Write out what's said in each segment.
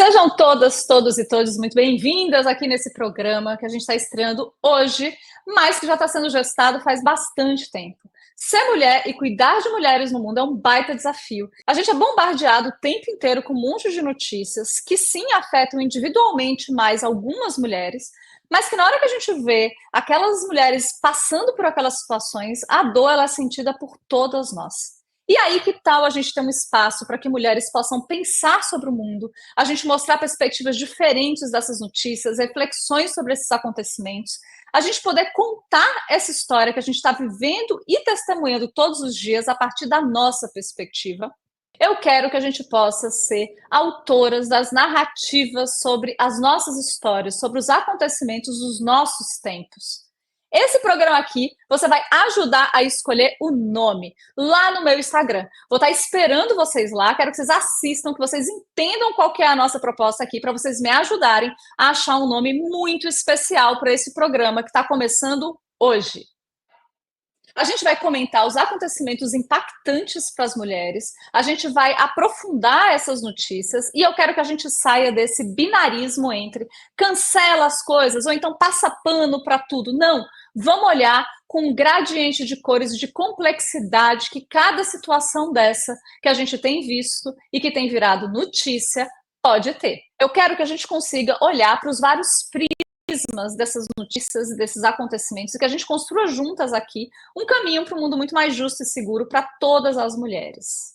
Sejam todas, todos e todas muito bem-vindas aqui nesse programa que a gente está estreando hoje, mas que já está sendo gestado faz bastante tempo. Ser mulher e cuidar de mulheres no mundo é um baita desafio. A gente é bombardeado o tempo inteiro com um monte de notícias que sim afetam individualmente mais algumas mulheres, mas que na hora que a gente vê aquelas mulheres passando por aquelas situações, a dor ela é sentida por todas nós. E aí, que tal a gente ter um espaço para que mulheres possam pensar sobre o mundo, a gente mostrar perspectivas diferentes dessas notícias, reflexões sobre esses acontecimentos, a gente poder contar essa história que a gente está vivendo e testemunhando todos os dias a partir da nossa perspectiva? Eu quero que a gente possa ser autoras das narrativas sobre as nossas histórias, sobre os acontecimentos dos nossos tempos. Esse programa aqui, você vai ajudar a escolher o nome lá no meu Instagram. Vou estar esperando vocês lá, quero que vocês assistam, que vocês entendam qual que é a nossa proposta aqui, para vocês me ajudarem a achar um nome muito especial para esse programa que está começando hoje. A gente vai comentar os acontecimentos impactantes para as mulheres, a gente vai aprofundar essas notícias e eu quero que a gente saia desse binarismo entre cancela as coisas ou então passa pano para tudo. Não, vamos olhar com um gradiente de cores e de complexidade que cada situação dessa que a gente tem visto e que tem virado notícia pode ter. Eu quero que a gente consiga olhar para os vários prismas dessas notícias e desses acontecimentos e que a gente construa juntas aqui um caminho para um mundo muito mais justo e seguro para todas as mulheres.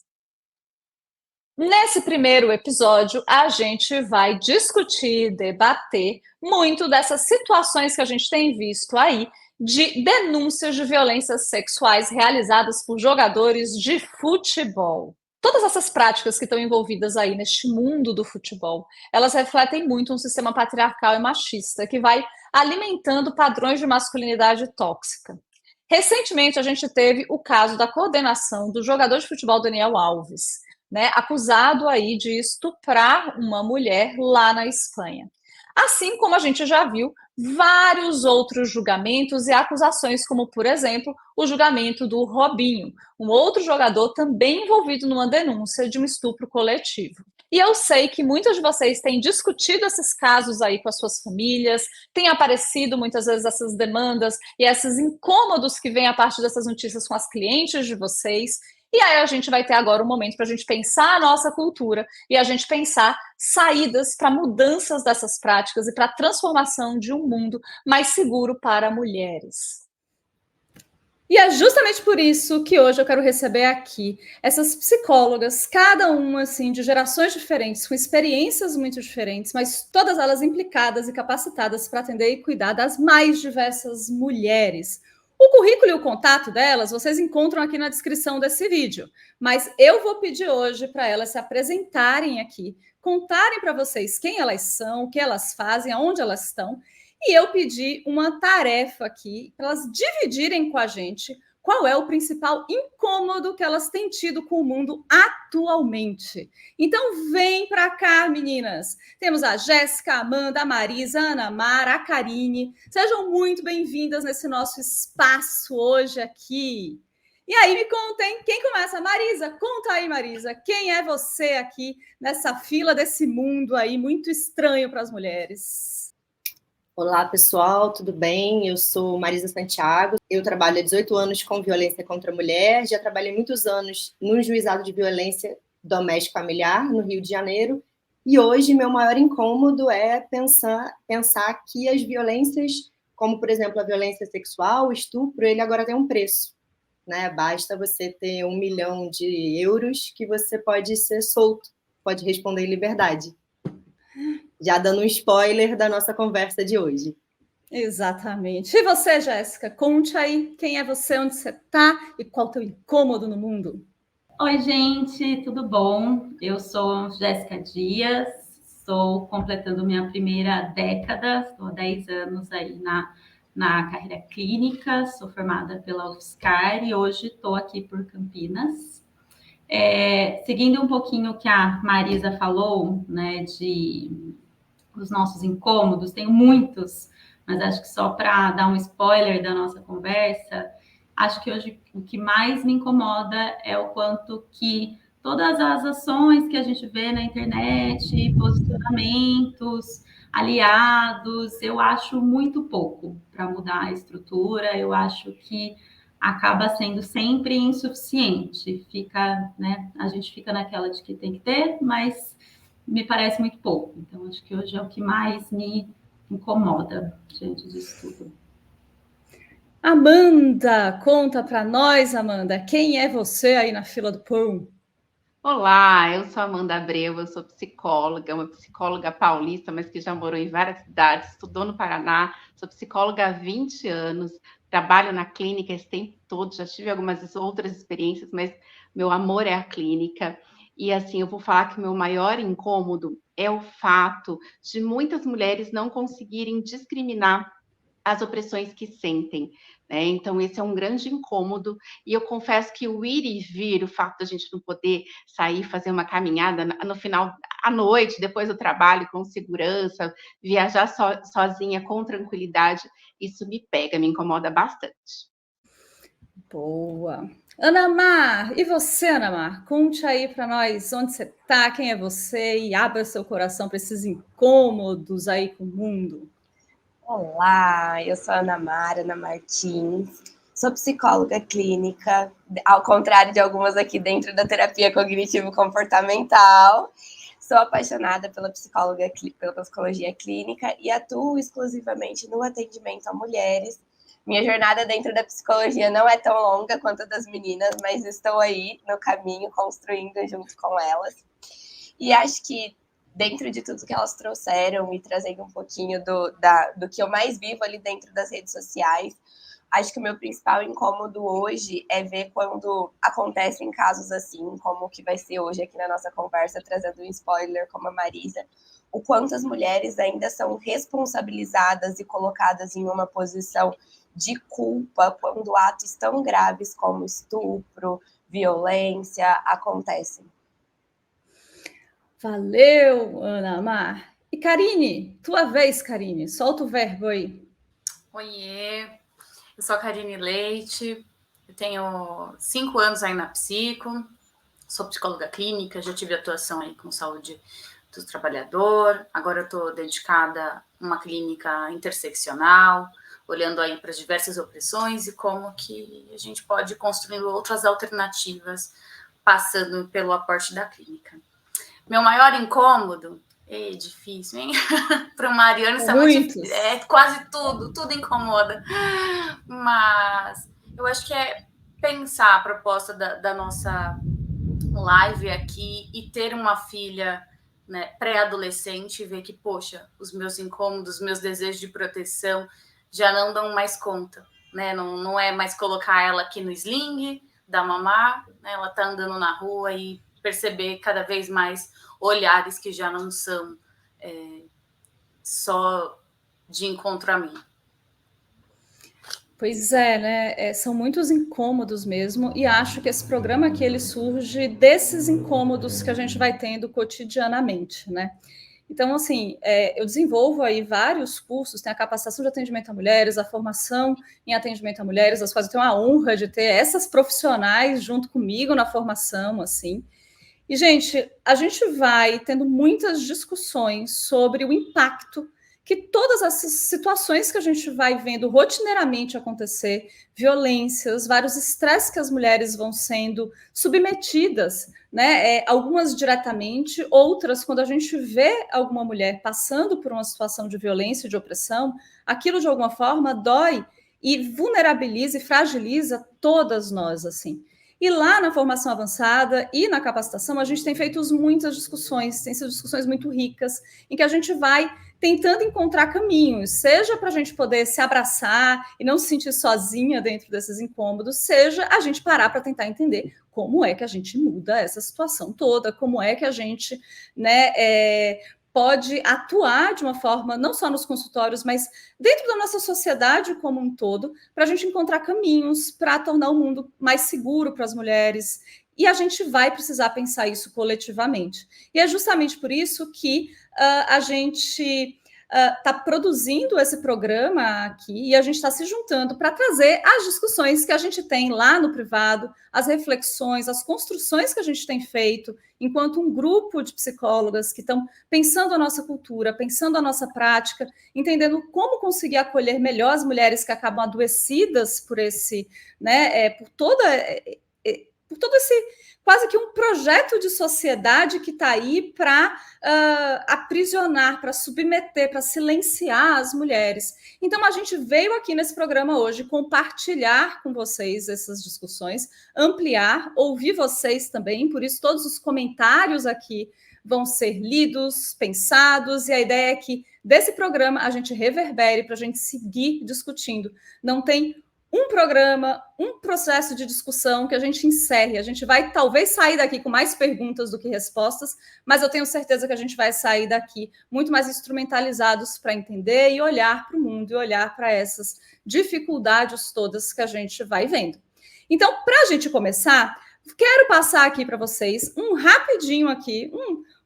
Nesse primeiro episódio, a gente vai discutir, debater muito dessas situações que a gente tem visto aí de denúncias de violências sexuais realizadas por jogadores de futebol. Todas essas práticas que estão envolvidas aí neste mundo do futebol, elas refletem muito um sistema patriarcal e machista que vai alimentando padrões de masculinidade tóxica. Recentemente, a gente teve o caso da condenação do jogador de futebol Daniel Alves, né, acusado aí de estuprar uma mulher lá na Espanha. Assim como a gente já viu vários outros julgamentos e acusações, como, por exemplo, o julgamento do Robinho, um outro jogador também envolvido numa denúncia de um estupro coletivo. E eu sei que muitos de vocês têm discutido esses casos aí com as suas famílias, têm aparecido muitas vezes essas demandas e esses incômodos que vêm a partir dessas notícias com as clientes de vocês. E aí a gente vai ter agora um momento para a gente pensar a nossa cultura e a gente pensar saídas para mudanças dessas práticas e para a transformação de um mundo mais seguro para mulheres. E é justamente por isso que hoje eu quero receber aqui essas psicólogas, cada uma assim de gerações diferentes, com experiências muito diferentes, mas todas elas implicadas e capacitadas para atender e cuidar das mais diversas mulheres. O currículo e o contato delas vocês encontram aqui na descrição desse vídeo, mas eu vou pedir hoje para elas se apresentarem aqui, contarem para vocês quem elas são, o que elas fazem, aonde elas estão, e eu pedi uma tarefa aqui para elas dividirem com a gente qual é o principal incômodo que elas têm tido com o mundo atualmente. Então, vem para cá, meninas. Temos a Jéssica, a Amanda, a Marisa, a Ana Mara, a Karine. Sejam muito bem-vindas nesse nosso espaço hoje aqui. E aí, me contem, quem começa? Marisa, conta aí, Marisa, quem é você aqui nessa fila desse mundo aí muito estranho para as mulheres? Olá, pessoal, tudo bem? Eu sou Marisa Santiago, eu trabalho há 18 anos com violência contra a mulher, já trabalhei muitos anos no juizado de violência doméstica familiar, no Rio de Janeiro, e hoje meu maior incômodo é pensar que as violências, como, por exemplo, a violência sexual, o estupro, ele agora tem um preço, né? Basta você ter 1 milhão de euros que você pode ser solto, pode responder em liberdade. Já dando um spoiler da nossa conversa de hoje. Exatamente. E você, Jéssica? Conte aí quem é você, onde você está e qual o teu incômodo no mundo. Oi, gente, tudo bom? Eu sou Jéssica Dias, estou completando minha primeira década, estou há 10 anos aí na carreira clínica, sou formada pela UFSCar e hoje estou aqui por Campinas. Seguindo um pouquinho o que a Marisa falou, né, os nossos incômodos, tenho muitos, mas acho que só para dar um spoiler da nossa conversa, acho que hoje o que mais me incomoda é o quanto que todas as ações que a gente vê na internet, posicionamentos, aliados, eu acho muito pouco para mudar a estrutura, eu acho que acaba sendo sempre insuficiente. Fica, né? A gente fica naquela de que tem que ter, mas me parece muito pouco. Então, acho que hoje é o que mais me incomoda diante disso tudo. Amanda, conta para nós, Amanda, quem é você aí na fila do pão? Olá, eu sou Amanda Abreu, eu sou psicóloga, uma psicóloga paulista, mas que já morou em várias cidades, estudou no Paraná, sou psicóloga há 20 anos, trabalho na clínica esse tempo todo, já tive algumas outras experiências, mas meu amor é a clínica. E assim, eu vou falar que o meu maior incômodo é o fato de muitas mulheres não conseguirem discriminar as opressões que sentem, né? Então, esse é um grande incômodo, e eu confesso que o ir e vir, o fato da gente não poder sair, fazer uma caminhada no final à noite, depois do trabalho, com segurança, viajar sozinha, com tranquilidade, isso me pega, me incomoda bastante. Boa. Ana Mar, e você, Ana Mar? Conte aí para nós onde você está, quem é você, e abra seu coração para esses incômodos aí com o mundo. Olá, eu sou a Ana Martins, sou psicóloga clínica, ao contrário de algumas aqui dentro da terapia cognitivo-comportamental. Sou apaixonada pela psicologia clínica e atuo exclusivamente no atendimento a mulheres. Minha jornada dentro da psicologia não é tão longa quanto a das meninas, mas estou aí no caminho, construindo junto com elas. E acho que dentro de tudo que elas trouxeram e trazendo um pouquinho do que eu mais vivo ali dentro das redes sociais, acho que o meu principal incômodo hoje é ver quando acontecem casos assim, como o que vai ser hoje aqui na nossa conversa, trazendo um spoiler como a Marisa, o quanto as mulheres ainda são responsabilizadas e colocadas em uma posição de culpa quando atos tão graves como estupro, violência acontecem. Valeu, Ana Mar. E Karine, tua vez, Karine, solta o verbo aí. Oiê, eu sou a Karine Leite, eu tenho 5 anos aí na psico, sou psicóloga clínica, já tive atuação aí com saúde do trabalhador, agora eu estou dedicada a uma clínica interseccional, olhando aí para as diversas opressões e como que a gente pode ir construindo outras alternativas, passando pelo aporte da clínica. Meu maior incômodo, difícil, hein? Para o Mariano isso é muito difícil. É quase tudo incomoda. Mas eu acho que é pensar a proposta da nossa live aqui e ter uma filha, né, pré-adolescente e ver que, poxa, os meus incômodos, os meus desejos de proteção já não dão mais conta, né? Não é mais colocar ela aqui no sling, da mamá, né? Ela tá andando na rua e perceber cada vez mais olhares que já não são só de encontro a mim. Pois é, né? São muitos incômodos mesmo, e acho que esse programa aqui ele surge desses incômodos que a gente vai tendo cotidianamente, né? Então, assim, eu desenvolvo aí vários cursos, tem a capacitação de atendimento a mulheres, a formação em atendimento a mulheres, as quais eu tenho a honra de ter essas profissionais junto comigo na formação, assim. E, gente, a gente vai tendo muitas discussões sobre o impacto que todas essas situações que a gente vai vendo rotineiramente acontecer, violências, vários estresses que as mulheres vão sendo submetidas, né? Algumas diretamente, outras, quando a gente vê alguma mulher passando por uma situação de violência, de opressão, aquilo de alguma forma dói e vulnerabiliza e fragiliza todas nós, assim. E lá na formação avançada e na capacitação, a gente tem feito muitas discussões, tem sido discussões muito ricas, em que a gente vai tentando encontrar caminhos, seja para a gente poder se abraçar e não se sentir sozinha dentro desses incômodos, seja a gente parar para tentar entender como é que a gente muda essa situação toda, como é que a gente, né, pode atuar de uma forma, não só nos consultórios, mas dentro da nossa sociedade como um todo, para a gente encontrar caminhos para tornar o mundo mais seguro para as mulheres. E a gente vai precisar pensar isso coletivamente. E é justamente por isso que a gente está produzindo esse programa aqui e a gente está se juntando para trazer as discussões que a gente tem lá no privado, as reflexões, as construções que a gente tem feito enquanto um grupo de psicólogas que estão pensando a nossa cultura, pensando a nossa prática, entendendo como conseguir acolher melhor as mulheres que acabam adoecidas por esse, né, por todo esse quase que um projeto de sociedade que está aí para aprisionar, para submeter, para silenciar as mulheres. Então, a gente veio aqui nesse programa hoje compartilhar com vocês essas discussões, ampliar, ouvir vocês também, por isso todos os comentários aqui vão ser lidos, pensados, e a ideia é que desse programa a gente reverbere para a gente seguir discutindo. Não tem um programa, um processo de discussão que a gente encerre. A gente vai talvez sair daqui com mais perguntas do que respostas, mas eu tenho certeza que a gente vai sair daqui muito mais instrumentalizados para entender e olhar para o mundo e olhar para essas dificuldades todas que a gente vai vendo. Então, para a gente começar, quero passar aqui para vocês um rapidinho aqui,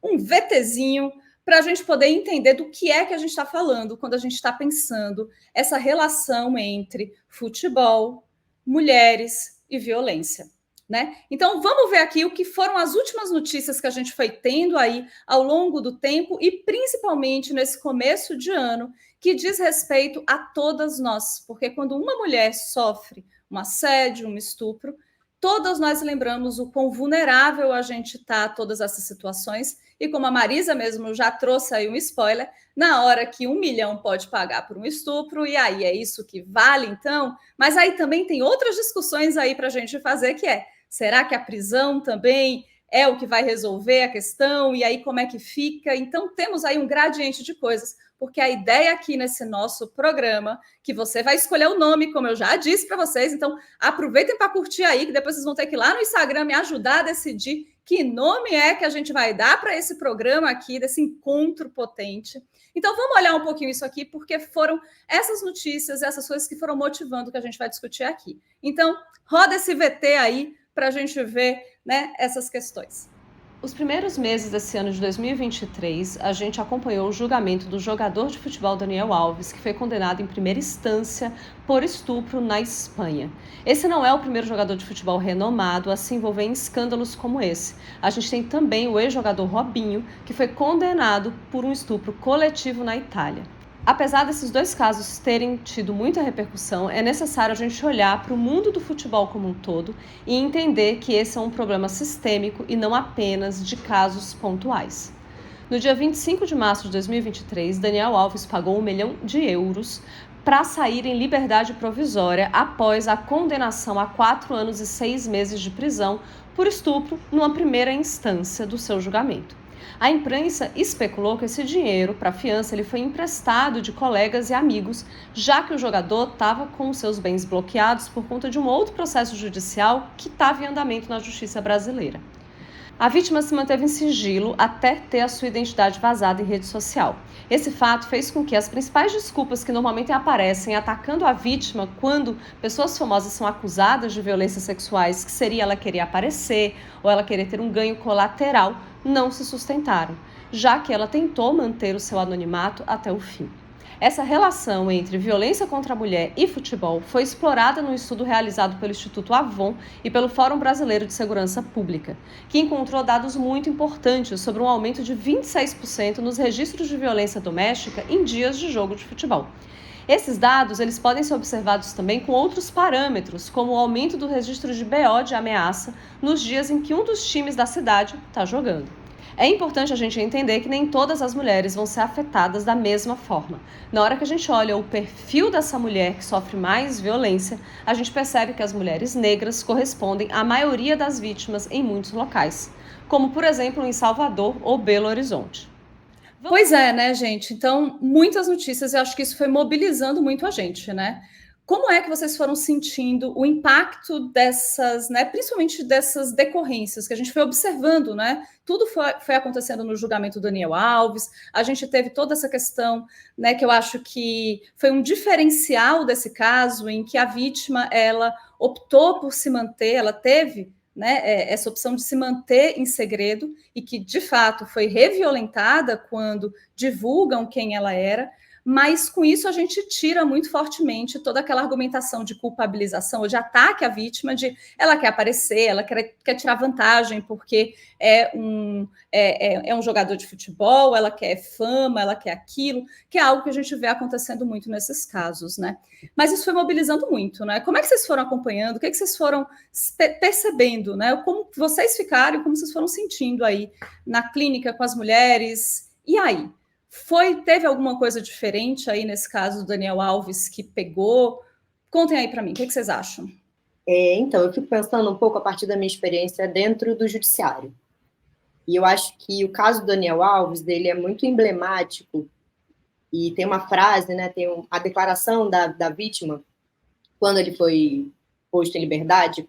um VTzinho, para a gente poder entender do que é que a gente está falando quando a gente está pensando essa relação entre futebol, mulheres e violência, né? Então, vamos ver aqui o que foram as últimas notícias que a gente foi tendo aí ao longo do tempo e principalmente nesse começo de ano, que diz respeito a todas nós, porque quando uma mulher sofre um assédio, um estupro, todas nós lembramos o quão vulnerável a gente está a todas essas situações. E como a Marisa mesmo já trouxe aí um spoiler, na hora que 1 milhão pode pagar por um estupro, e aí é isso que vale, então? Mas aí também tem outras discussões aí para a gente fazer, que é, será que a prisão também é o que vai resolver a questão? E aí como é que fica? Então temos aí um gradiente de coisas, porque a ideia aqui nesse nosso programa, que você vai escolher o nome, como eu já disse para vocês, então aproveitem para curtir aí, que depois vocês vão ter que ir lá no Instagram me ajudar a decidir que nome é que a gente vai dar para esse programa aqui, desse encontro potente. Então, vamos olhar um pouquinho isso aqui, porque foram essas notícias, essas coisas que foram motivando o que a gente vai discutir aqui. Então, roda esse VT aí para a gente ver, né, essas questões. Os primeiros meses desse ano de 2023, a gente acompanhou o julgamento do jogador de futebol Daniel Alves, que foi condenado em primeira instância por estupro na Espanha. Esse não é o primeiro jogador de futebol renomado a se envolver em escândalos como esse. A gente tem também o ex-jogador Robinho, que foi condenado por um estupro coletivo na Itália. Apesar desses dois casos terem tido muita repercussão, é necessário a gente olhar para o mundo do futebol como um todo e entender que esse é um problema sistêmico e não apenas de casos pontuais. No dia 25 de março de 2023, Daniel Alves pagou 1 milhão de euros para sair em liberdade provisória após a condenação a 4 anos e 6 meses de prisão por estupro numa primeira instância do seu julgamento. A imprensa especulou que esse dinheiro para a fiança ele foi emprestado de colegas e amigos, já que o jogador estava com seus bens bloqueados por conta de um outro processo judicial que estava em andamento na justiça brasileira. A vítima se manteve em sigilo até ter a sua identidade vazada em rede social. Esse fato fez com que as principais desculpas que normalmente aparecem atacando a vítima quando pessoas famosas são acusadas de violências sexuais, que seria ela querer aparecer ou ela querer ter um ganho colateral, não se sustentaram, já que ela tentou manter o seu anonimato até o fim. Essa relação entre violência contra a mulher e futebol foi explorada num estudo realizado pelo Instituto Avon e pelo Fórum Brasileiro de Segurança Pública, que encontrou dados muito importantes sobre um aumento de 26% nos registros de violência doméstica em dias de jogo de futebol. Esses dados eles podem ser observados também com outros parâmetros, como o aumento do registro de BO de ameaça nos dias em que um dos times da cidade está jogando. É importante a gente entender que nem todas as mulheres vão ser afetadas da mesma forma. Na hora que a gente olha o perfil dessa mulher que sofre mais violência, a gente percebe que as mulheres negras correspondem à maioria das vítimas em muitos locais, como, por exemplo, em Salvador ou Belo Horizonte. Pois é, né, gente? Então, muitas notícias, eu acho que isso foi mobilizando muito a gente, né? Como é que vocês foram sentindo o impacto dessas, né, principalmente dessas decorrências que a gente foi observando, né? Tudo foi acontecendo no julgamento do Daniel Alves, a gente teve toda essa questão, né, que eu acho que foi um diferencial desse caso, em que a vítima, ela optou por se manter, ela teve né, essa opção de se manter em segredo e que, de fato, foi reviolentada quando divulgam quem ela era, mas com isso a gente tira muito fortemente toda aquela argumentação de culpabilização ou de ataque à vítima, de ela quer aparecer, ela quer tirar vantagem porque é um jogador de futebol, ela quer fama, ela quer aquilo, que é algo que a gente vê acontecendo muito nesses casos, né? Mas isso foi mobilizando muito, né? Como é que vocês foram acompanhando? O que é que vocês foram percebendo, né? Como vocês ficaram, como vocês foram sentindo aí na clínica com as mulheres? E aí? Teve alguma coisa diferente aí nesse caso do Daniel Alves que pegou? Contem aí para mim, o que vocês acham? Então, eu fico pensando um pouco a partir da minha experiência dentro do judiciário. E eu acho que o caso do Daniel Alves, dele é muito emblemático, e tem uma frase, né, a declaração da vítima, quando ele foi posto em liberdade,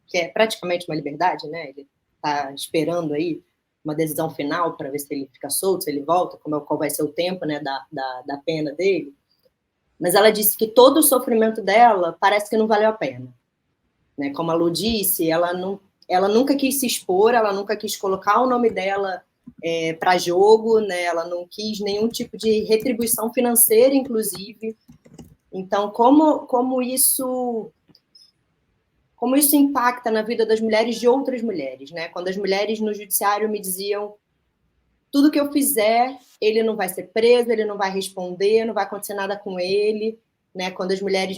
que é praticamente uma liberdade, né, ele está esperando aí uma decisão final para ver se ele fica solto, se ele volta, qual vai ser o tempo, né, da pena dele. Mas ela disse que todo o sofrimento dela parece que não valeu a pena. Né? Como a Lu disse, ela nunca quis se expor, ela nunca quis colocar o nome dela para jogo, né? Ela não quis nenhum tipo de retribuição financeira, inclusive. Então, como isso impacta na vida das mulheres de outras mulheres, né? Quando as mulheres no judiciário me diziam: tudo que eu fizer, ele não vai ser preso, ele não vai responder, não vai acontecer nada com ele, né? Quando as mulheres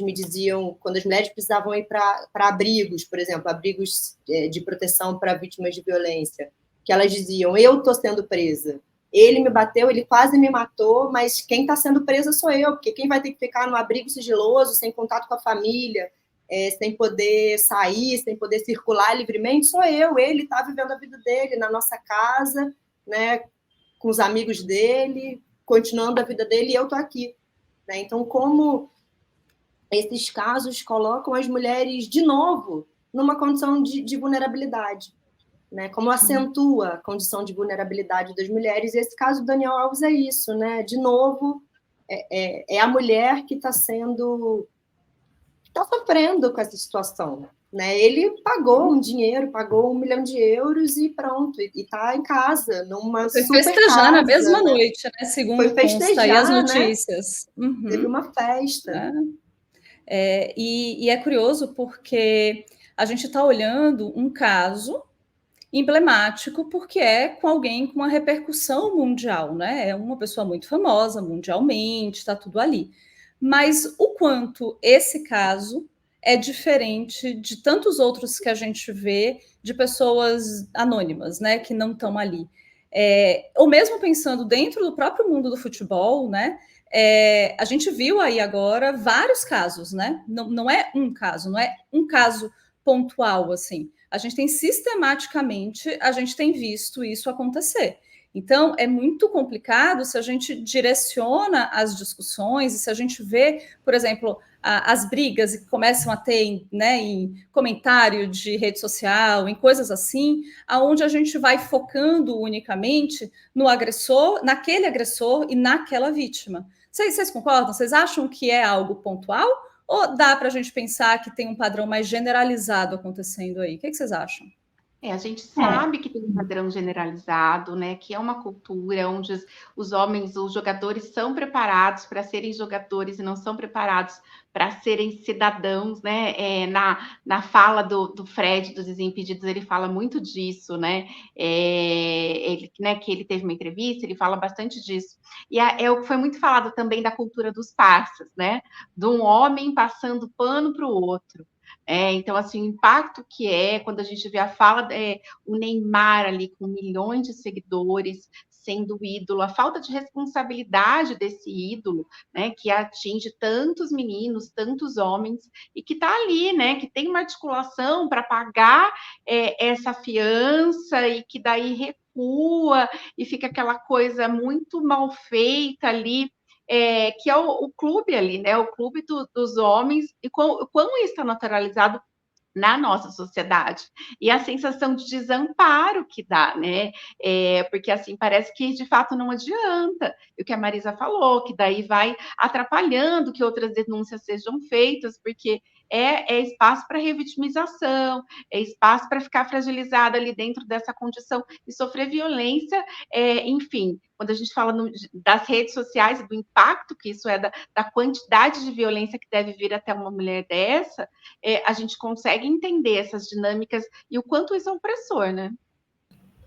precisavam ir para abrigos, por exemplo, abrigos de proteção para vítimas de violência, que elas diziam: eu estou sendo presa, ele me bateu, ele quase me matou, mas quem está sendo presa sou eu, porque quem vai ter que ficar no abrigo sigiloso, sem contato com a família, sem poder sair, sem poder circular livremente, sou eu. Ele está vivendo a vida dele na nossa casa, né, com os amigos dele, continuando a vida dele, e eu estou aqui. Né? Então, como esses casos colocam as mulheres, de novo, numa condição de vulnerabilidade. Né? Como acentua a condição de vulnerabilidade das mulheres, e esse caso do Daniel Alves é isso. Né? De novo, é a mulher que está sofrendo com essa situação. Né? Ele pagou um dinheiro, pagou 1 milhão de euros e pronto, e está em casa, numa foi super festejar casa, na mesma né? noite, né? Segundo foi festejar, consta aí as né? notícias. Uhum. Teve uma festa. E é curioso porque a gente está olhando um caso emblemático porque é com alguém com uma repercussão mundial, né? É uma pessoa muito famosa mundialmente, está tudo ali. Mas o quanto esse caso é diferente de tantos outros que a gente vê de pessoas anônimas, né, que não estão ali. Ou mesmo pensando dentro do próprio mundo do futebol, né, a gente viu aí agora vários casos, né? Não é um caso pontual, assim. A gente tem sistematicamente, a gente tem visto isso acontecer. Então, é muito complicado se a gente direciona as discussões e se a gente vê, por exemplo, as brigas que começam a ter, né, em comentário de rede social, em coisas assim, aonde a gente vai focando unicamente no agressor, naquele agressor e naquela vítima. Vocês concordam? Vocês acham que é algo pontual? Ou dá para a gente pensar que tem um padrão mais generalizado acontecendo aí? O que vocês acham? A gente sabe que tem um padrão generalizado, né? Que é uma cultura onde os homens, os jogadores, são preparados para serem jogadores e não são preparados para serem cidadãos, né? Na fala do Fred, dos Desimpedidos, ele fala muito disso, né? Que ele teve uma entrevista, ele fala bastante disso. E foi muito falado também da cultura dos parças, né? De um homem passando pano para o outro. Então, assim, o impacto que quando a gente vê a fala, o Neymar ali com milhões de seguidores, sendo ídolo, a falta de responsabilidade desse ídolo, né, que atinge tantos meninos, tantos homens, e que está ali, né, que tem uma articulação para pagar essa fiança e que daí recua e fica aquela coisa muito mal feita ali, que é o clube ali, né? O clube dos homens, e quão isso está naturalizado na nossa sociedade. E a sensação de desamparo que dá, né? Porque, assim, parece que, de fato, não adianta. E o que a Marisa falou, que daí vai atrapalhando que outras denúncias sejam feitas, porque é espaço para revitimização, é espaço para ficar fragilizada ali dentro dessa condição e sofrer violência, enfim, quando a gente fala das redes sociais, do impacto que isso é, da quantidade de violência que deve vir até uma mulher dessa, a gente consegue entender essas dinâmicas e o quanto isso é opressor, né?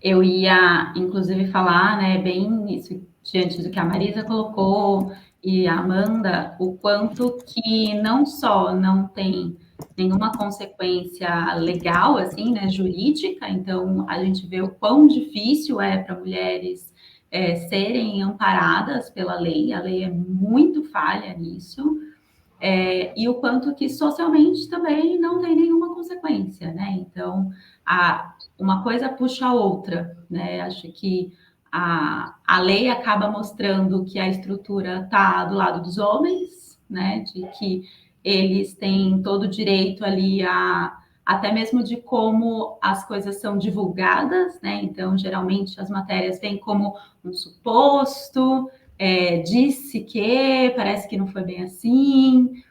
Eu ia, inclusive, falar, né, bem isso, diante do que a Marisa colocou e a Amanda, o quanto que não só não tem nenhuma consequência legal, assim, né, jurídica, então a gente vê o quão difícil é para mulheres serem amparadas pela lei, a lei é muito falha nisso, e o quanto que socialmente também não tem nenhuma consequência, né? Então, uma coisa puxa a outra, né? Acho que a lei acaba mostrando que a estrutura está do lado dos homens, né? De que eles têm todo o direito ali até mesmo de como as coisas são divulgadas, né? Então, geralmente as matérias vêm como um suposto, disse que, parece que não foi bem assim,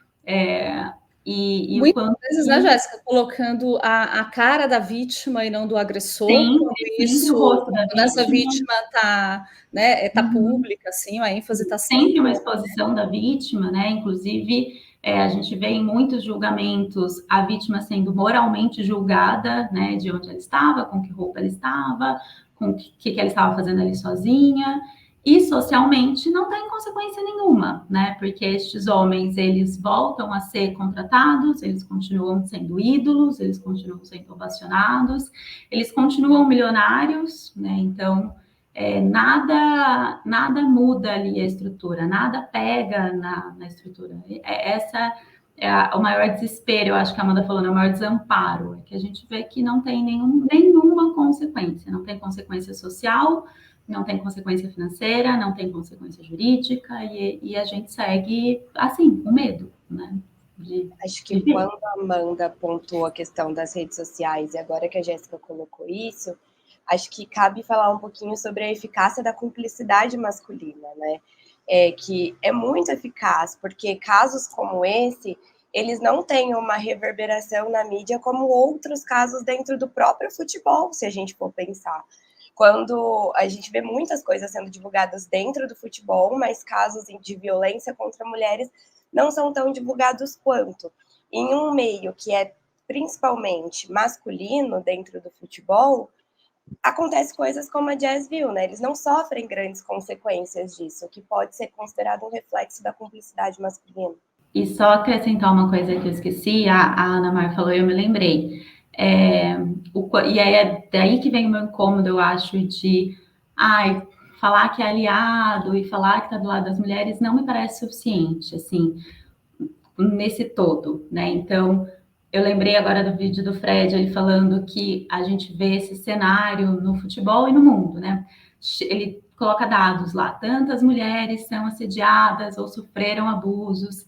e muitas o quanto vezes, né, Jéssica, colocando a cara da vítima e não do agressor, quando sempre o rosto da quando essa vítima está, né, pública, assim, a ênfase está sempre uma exposição da vítima, né? Inclusive, a gente vê em muitos julgamentos a vítima sendo moralmente julgada, né? De onde ela estava, com que roupa ela estava, com o que ela estava fazendo ali sozinha. E socialmente não tem consequência nenhuma, né? Porque estes homens, eles voltam a ser contratados, eles continuam sendo ídolos, eles continuam sendo ovacionados, eles continuam milionários, né? Então, nada muda ali a estrutura, nada pega na estrutura. Essa o maior desespero, eu acho que a Amanda falou, né? O maior desamparo, é que a gente vê que não tem nenhuma consequência, não tem consequência social, não tem consequência financeira, não tem consequência jurídica, e a gente segue, assim, com medo, né? Acho que quando a Amanda pontuou a questão das redes sociais, e agora que a Jéssica colocou isso, acho que cabe falar um pouquinho sobre a eficácia da cumplicidade masculina, né? Que é muito eficaz, porque casos como esse, eles não têm uma reverberação na mídia como outros casos dentro do próprio futebol, se a gente for pensar. Quando a gente vê muitas coisas sendo divulgadas dentro do futebol, mas casos de violência contra mulheres não são tão divulgados quanto. Em um meio que é principalmente masculino dentro do futebol, acontece coisas como a Jazz viu, né? Eles não sofrem grandes consequências disso, o que pode ser considerado um reflexo da cumplicidade masculina. E só acrescentar uma coisa que eu esqueci, a Ana Mar falou e eu me lembrei. E aí é daí que vem o meu incômodo, eu acho, de falar que é aliado e falar que está do lado das mulheres não me parece suficiente, assim, nesse todo, né? Então, eu lembrei agora do vídeo do Fred, ele falando que a gente vê esse cenário no futebol e no mundo, né? Ele coloca dados lá, tantas mulheres são assediadas ou sofreram abusos,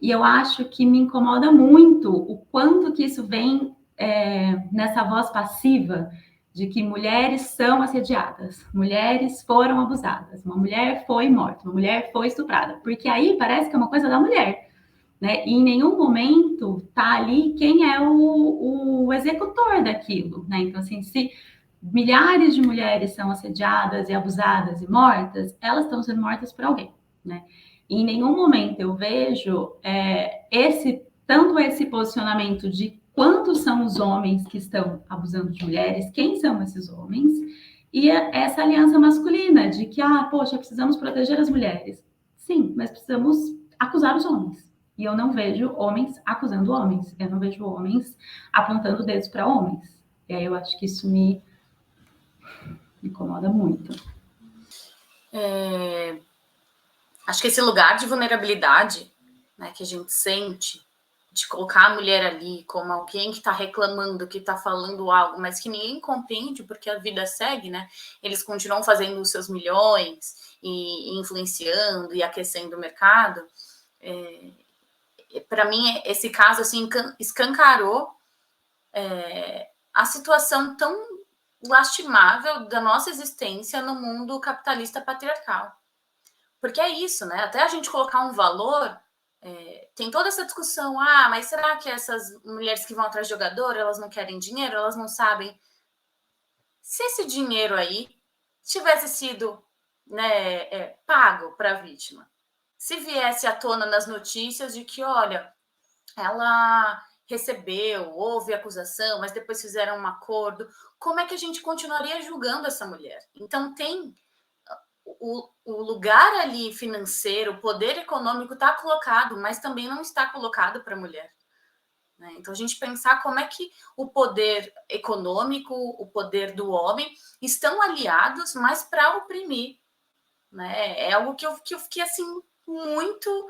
e eu acho que me incomoda muito o quanto que isso vem nessa voz passiva de que mulheres são assediadas, mulheres foram abusadas, uma mulher foi morta, uma mulher foi estuprada, porque aí parece que é uma coisa da mulher, né? E em nenhum momento tá ali quem é o executor daquilo, né? Então, assim, se milhares de mulheres são assediadas e abusadas e mortas, elas estão sendo mortas por alguém, né? E em nenhum momento eu vejo tanto esse posicionamento de quantos são os homens que estão abusando de mulheres, quem são esses homens, e essa aliança masculina de que, poxa, precisamos proteger as mulheres. Sim, mas precisamos acusar os homens. E eu não vejo homens acusando homens, eu não vejo homens apontando dedos para homens. E aí eu acho que isso me incomoda muito. Acho que esse lugar de vulnerabilidade, né, que a gente sente, de colocar a mulher ali como alguém que está reclamando, que está falando algo, mas que ninguém compreende porque a vida segue, né? Eles continuam fazendo os seus milhões e influenciando e aquecendo o mercado. Para mim, esse caso assim, escancarou a situação tão lastimável da nossa existência no mundo capitalista patriarcal. Porque é isso, né? Até a gente colocar um valor tem toda essa discussão, mas será que essas mulheres que vão atrás de jogador, elas não querem dinheiro, elas não sabem? Se esse dinheiro aí tivesse sido, né, pago para a vítima, se viesse à tona nas notícias de que, olha, ela recebeu, houve acusação, mas depois fizeram um acordo, como é que a gente continuaria julgando essa mulher? Então tem o lugar ali financeiro, o poder econômico está colocado, mas também não está colocado para a mulher. Né? Então, a gente pensar como é que o poder econômico, o poder do homem, estão aliados, mas para oprimir. Né? É algo que eu fiquei, assim, muito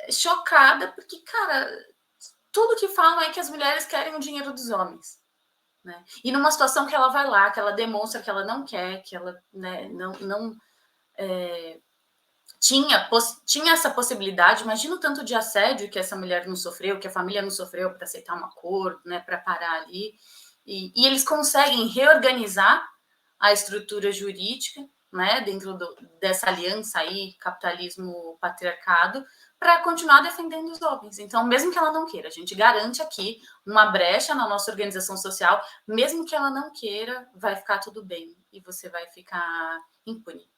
chocada, porque, cara, tudo que falam é que as mulheres querem o dinheiro dos homens. Né? E numa situação que ela vai lá, que ela demonstra que ela não quer, que ela, né, não tinha essa possibilidade. Imagina o tanto de assédio que essa mulher não sofreu, que a família não sofreu para aceitar um acordo, né, para parar ali. E eles conseguem reorganizar a estrutura jurídica, né, dentro dessa aliança aí, capitalismo-patriarcado, para continuar defendendo os homens. Então, mesmo que ela não queira, a gente garante aqui uma brecha na nossa organização social, mesmo que ela não queira, vai ficar tudo bem e você vai ficar impune.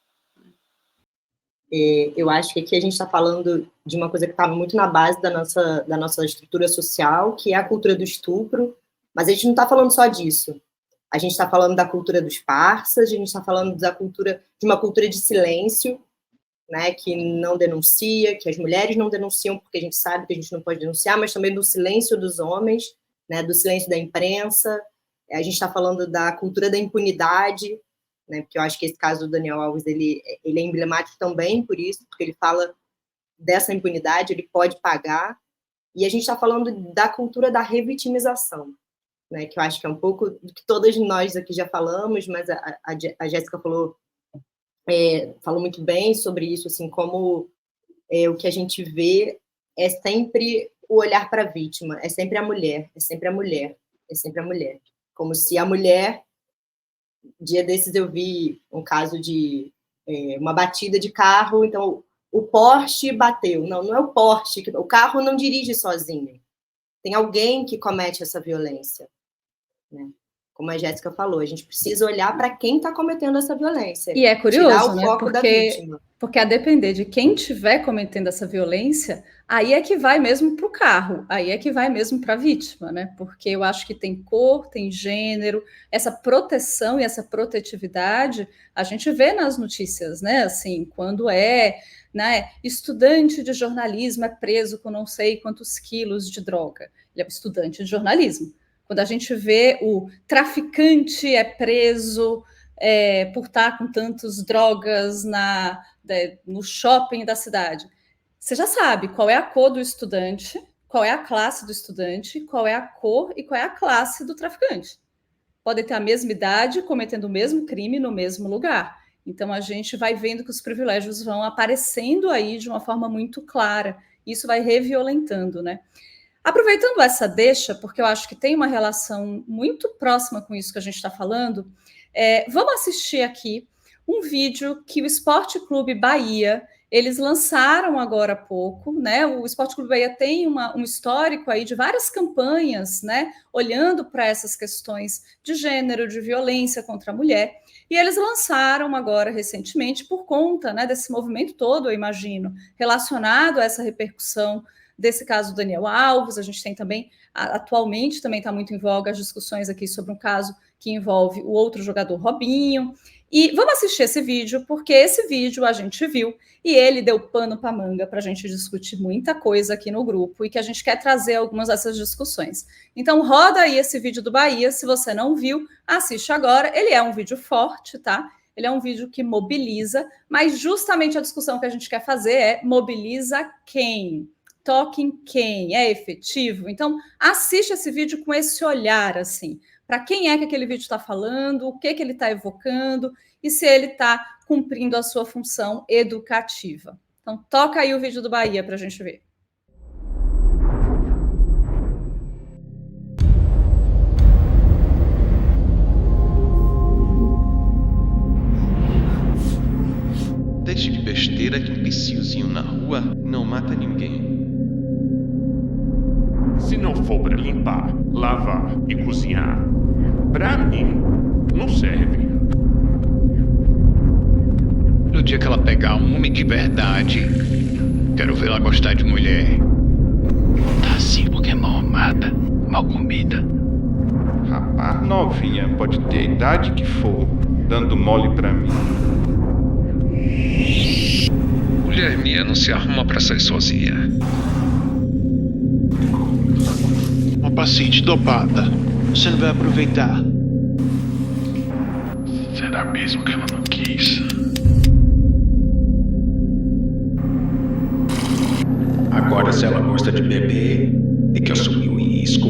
Eu acho que aqui a gente está falando de uma coisa que está muito na base da nossa estrutura social, que é a cultura do estupro, mas a gente não está falando só disso. A gente está falando da cultura dos parças, a gente está falando de uma cultura de silêncio, né, que não denuncia, que as mulheres não denunciam, porque a gente sabe que a gente não pode denunciar, mas também do silêncio dos homens, né, do silêncio da imprensa. A gente está falando da cultura da impunidade, né, porque eu acho que esse caso do Daniel Alves ele é emblemático também por isso, porque ele fala dessa impunidade, ele pode pagar. E a gente está falando da cultura da revitimização, né, que eu acho que é um pouco do que todas nós aqui já falamos, mas a Jéssica falou muito bem sobre isso, assim, como o que a gente vê é sempre o olhar para a vítima, é sempre a mulher, é sempre a mulher, é sempre a mulher. Como se a mulher... Dia desses eu vi um caso de uma batida de carro, então o Porsche bateu. Não é o Porsche, o carro não dirige sozinho. Tem alguém que comete essa violência. Né? Como a Jéssica falou, a gente precisa olhar para quem está cometendo essa violência. E é curioso, tirar o né? foco da vítima. Porque a depender de quem estiver cometendo essa violência, aí é que vai mesmo para o carro, aí é que vai mesmo para a vítima, né? Porque eu acho que tem cor, tem gênero, essa proteção e essa protetividade, a gente vê nas notícias, né? Assim, quando né, estudante de jornalismo é preso com não sei quantos quilos de droga. Ele é estudante de jornalismo. Quando a gente vê o traficante é preso por estar com tantas drogas no shopping da cidade. Você já sabe qual é a cor do estudante, qual é a classe do estudante, qual é a cor e qual é a classe do traficante. Podem ter a mesma idade, cometendo o mesmo crime no mesmo lugar. Então, a gente vai vendo que os privilégios vão aparecendo aí de uma forma muito clara. Isso vai reviolentando, né? Aproveitando essa deixa, porque eu acho que tem uma relação muito próxima com isso que a gente está falando, vamos assistir aqui um vídeo que o Esporte Clube Bahia, eles lançaram agora há pouco, né? O Esporte Clube Bahia tem um histórico aí de várias campanhas, né? Olhando para essas questões de gênero, de violência contra a mulher, e eles lançaram agora recentemente por conta, né, desse movimento todo, eu imagino, relacionado a essa repercussão desse caso do Daniel Alves. A gente tem também, atualmente, também está muito em voga as discussões aqui sobre um caso que envolve o outro jogador Robinho. E vamos assistir esse vídeo, porque esse vídeo a gente viu e ele deu pano para manga para a gente discutir muita coisa aqui no grupo e que a gente quer trazer algumas dessas discussões. Então, roda aí esse vídeo do Bahia. Se você não viu, assiste agora. Ele é um vídeo forte, tá? Ele é um vídeo que mobiliza, mas justamente a discussão que a gente quer fazer é: mobiliza quem? Toca em quem? É efetivo? Então, assiste esse vídeo com esse olhar, assim, para quem é que aquele vídeo está falando, o que ele está evocando e se ele está cumprindo a sua função educativa. Então, toca aí o vídeo do Bahia para a gente ver. Esse tipo de besteira que imbecilzinho na rua não mata ninguém. Se não for para limpar, lavar e cozinhar, pra mim, não serve. No dia que ela pegar um homem de verdade, quero vê-la gostar de mulher. Tá assim porque é mal amada, mal comida. Rapaz, novinha, pode ter a idade que for, dando mole pra mim. Mulher minha não se arruma pra sair sozinha. Uma paciente dopada. Você não vai aproveitar. Será mesmo que ela não quis? Agora, se ela gosta de beber e quer assumir o risco.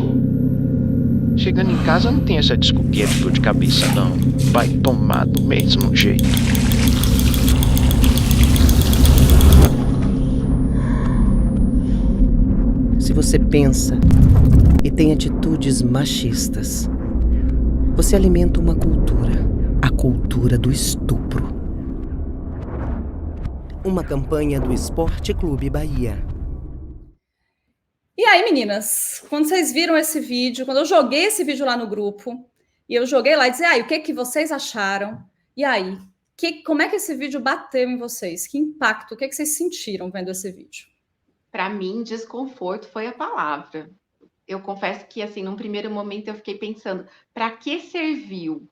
Chegando em casa não tem essa desculpinha de dor de cabeça, não. Vai tomar do mesmo jeito. Se você pensa e tem atitudes machistas, você alimenta uma cultura, a cultura do estupro. Uma campanha do Esporte Clube Bahia. E aí, meninas, quando vocês viram esse vídeo, quando eu joguei esse vídeo lá no grupo, e eu joguei lá e disse, o que vocês acharam? E aí, como é que esse vídeo bateu em vocês? Que impacto? O que vocês sentiram vendo esse vídeo? Para mim, desconforto foi a palavra. Eu confesso que, assim, num primeiro momento eu fiquei pensando, para que serviu?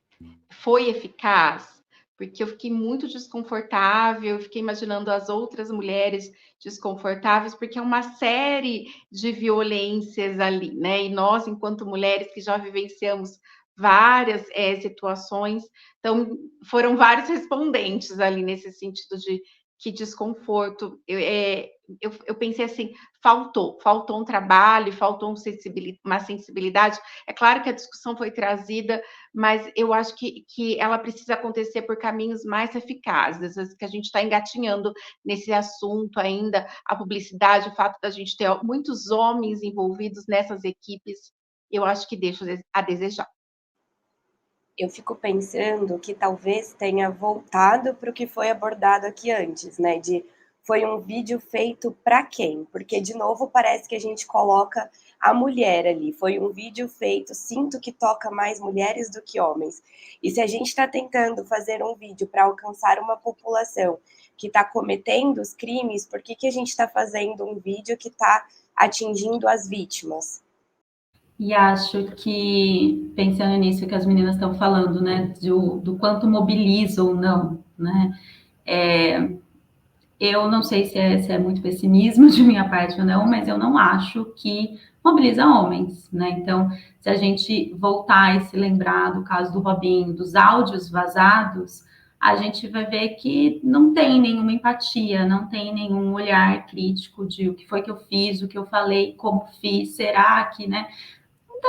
Foi eficaz? Porque eu fiquei muito desconfortável, eu fiquei imaginando as outras mulheres desconfortáveis, porque é uma série de violências ali, né? E nós, enquanto mulheres que já vivenciamos várias situações, então foram vários respondentes ali nesse sentido de que desconforto. Eu pensei assim, faltou um trabalho, faltou uma sensibilidade. É claro que a discussão foi trazida, mas eu acho que ela precisa acontecer por caminhos mais eficazes, às vezes que a gente está engatinhando nesse assunto ainda, a publicidade, o fato da gente ter muitos homens envolvidos nessas equipes, eu acho que deixa a desejar. Eu fico pensando que talvez tenha voltado para o que foi abordado aqui antes, né? Foi um vídeo feito para quem? Porque, de novo, parece que a gente coloca a mulher ali. Foi um vídeo feito, sinto que toca mais mulheres do que homens. E se a gente está tentando fazer um vídeo para alcançar uma população que está cometendo os crimes, por que a gente está fazendo um vídeo que está atingindo as vítimas? E acho que, pensando nisso que as meninas estão falando, né, do quanto mobiliza ou não, né, eu não sei se é muito pessimismo de minha parte ou não, mas eu não acho que mobiliza homens, né, então, se a gente voltar e se lembrar do caso do Robinho, dos áudios vazados, a gente vai ver que não tem nenhuma empatia, não tem nenhum olhar crítico de o que foi que eu fiz, o que eu falei, como fiz, será que, né,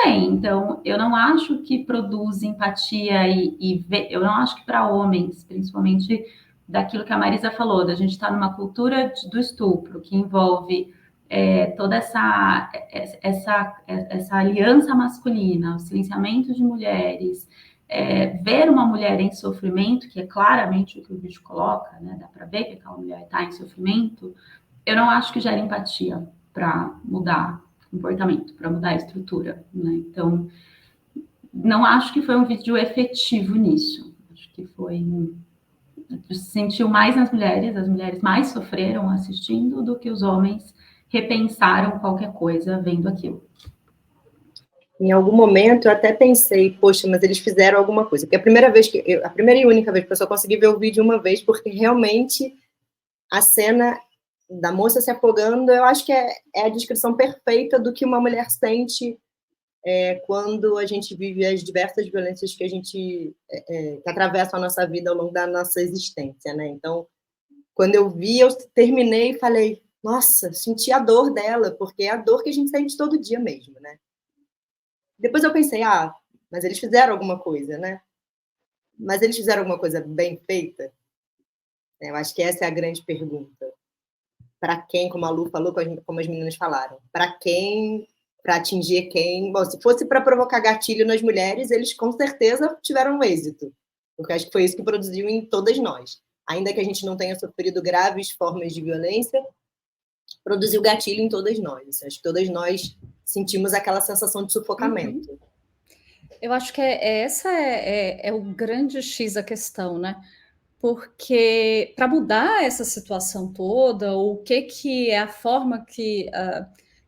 tem, então eu não acho que produz empatia eu não acho que para homens, principalmente daquilo que a Marisa falou, da gente estar numa cultura do estupro, que envolve toda essa aliança masculina, o silenciamento de mulheres, ver uma mulher em sofrimento, que é claramente o que o vídeo coloca, né, dá para ver que aquela mulher está em sofrimento, eu não acho que gera empatia para mudar comportamento, para mudar a estrutura, né? Então, não acho que foi um vídeo efetivo nisso. Acho que se sentiu mais nas mulheres, as mulheres mais sofreram assistindo do que os homens repensaram qualquer coisa vendo aquilo. Em algum momento eu até pensei, poxa, mas eles fizeram alguma coisa. Porque a primeira e única vez que eu só consegui ver o vídeo uma vez, porque realmente a cena da moça se afogando, eu acho que é a descrição perfeita do que uma mulher sente quando a gente vive as diversas violências que que atravessam a nossa vida ao longo da nossa existência, né? Então, quando eu vi, eu terminei e falei, nossa, senti a dor dela, porque é a dor que a gente sente todo dia mesmo, né? Depois eu pensei, mas eles fizeram alguma coisa, né? Mas eles fizeram alguma coisa bem feita? Eu acho que essa é a grande pergunta. Para quem, como a Lu falou, como as meninas falaram, para quem, para atingir quem. Bom, se fosse para provocar gatilho nas mulheres, eles com certeza tiveram êxito, porque acho que foi isso que produziu em todas nós. ainda que a gente não tenha sofrido graves formas de violência, produziu gatilho em todas nós. Acho que todas nós sentimos aquela sensação de sufocamento. Eu acho que essa é o grande X da questão, né? Porque para mudar essa situação toda, o que é a forma que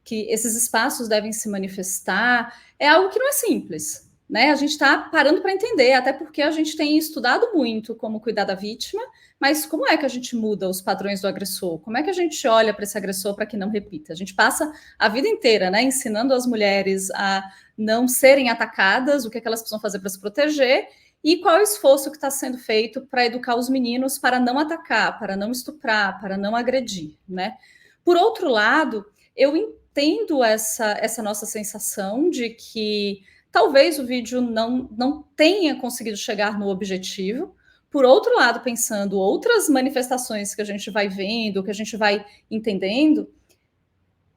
esses espaços devem se manifestar, é algo que não é simples, né? A gente está parando para entender, até porque a gente tem estudado muito como cuidar da vítima, mas como é que a gente muda os padrões do agressor? Como é que a gente olha para esse agressor para que não repita? A gente passa a vida inteira, né, ensinando as mulheres a não serem atacadas, o que elas precisam fazer para se proteger, e qual é o esforço que está sendo feito para educar os meninos para não atacar, para não estuprar, para não agredir, né? Por outro lado, eu entendo essa nossa sensação de que talvez o vídeo não tenha conseguido chegar no objetivo. Por outro lado, pensando outras manifestações que a gente vai vendo, que a gente vai entendendo,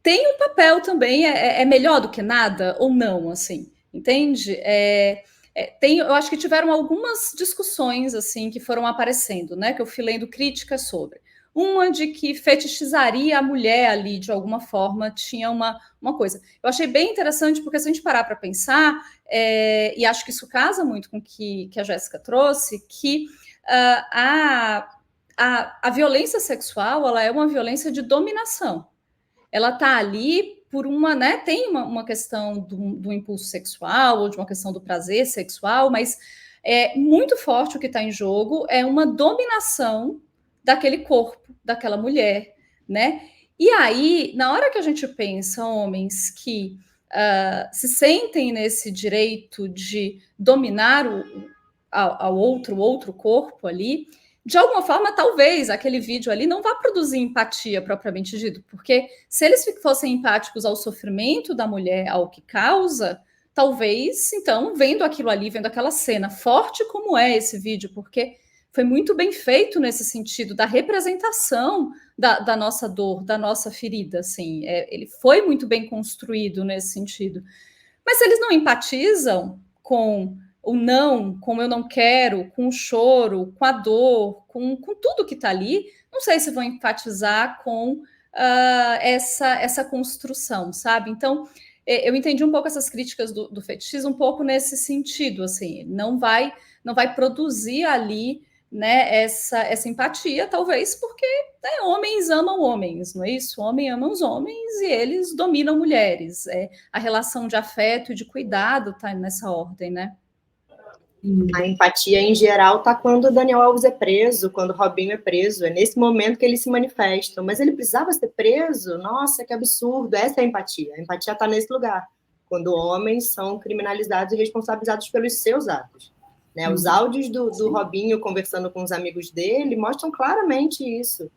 tem um papel também, é melhor do que nada ou não, assim, entende? Eu acho que tiveram algumas discussões assim que foram aparecendo, né? Que eu fui lendo críticas sobre. Uma de que fetichizaria a mulher ali de alguma forma, tinha uma coisa. Eu achei bem interessante, porque se a gente parar para pensar, e acho que isso casa muito com o que a Jéssica trouxe, que a violência sexual, ela é uma violência de dominação. Ela está ali por uma, né? Tem uma questão do impulso sexual ou de uma questão do prazer sexual, mas é muito forte o que está em jogo, é uma dominação daquele corpo, daquela mulher, né? E aí, na hora que a gente pensa homens que se sentem nesse direito de dominar o outro corpo ali, de alguma forma, talvez aquele vídeo ali não vá produzir empatia propriamente dito, porque se eles fossem empáticos ao sofrimento da mulher, ao que causa, talvez, então, vendo aquilo ali, vendo aquela cena, forte como é esse vídeo, porque foi muito bem feito nesse sentido, da representação da nossa dor, da nossa ferida, assim, ele foi muito bem construído nesse sentido. Mas se eles não empatizam com o não, com eu não quero, com o choro, com a dor, com tudo que está ali, não sei se vão empatizar com essa construção, sabe? Então, eu entendi um pouco essas críticas do fetichismo, um pouco nesse sentido, assim, não vai produzir ali, né, essa empatia, talvez porque, né, homens amam homens, não é isso? Homem ama os homens e eles dominam mulheres. A relação de afeto e de cuidado está nessa ordem, né? A empatia, em geral, está quando o Daniel Alves é preso, quando o Robinho é preso. É nesse momento que eles se manifestam. Mas ele precisava ser preso? Nossa, que absurdo. Essa é a empatia. A empatia está nesse lugar, quando homens são criminalizados e responsabilizados pelos seus atos. Né? Os áudios do Robinho conversando com os amigos dele mostram claramente isso.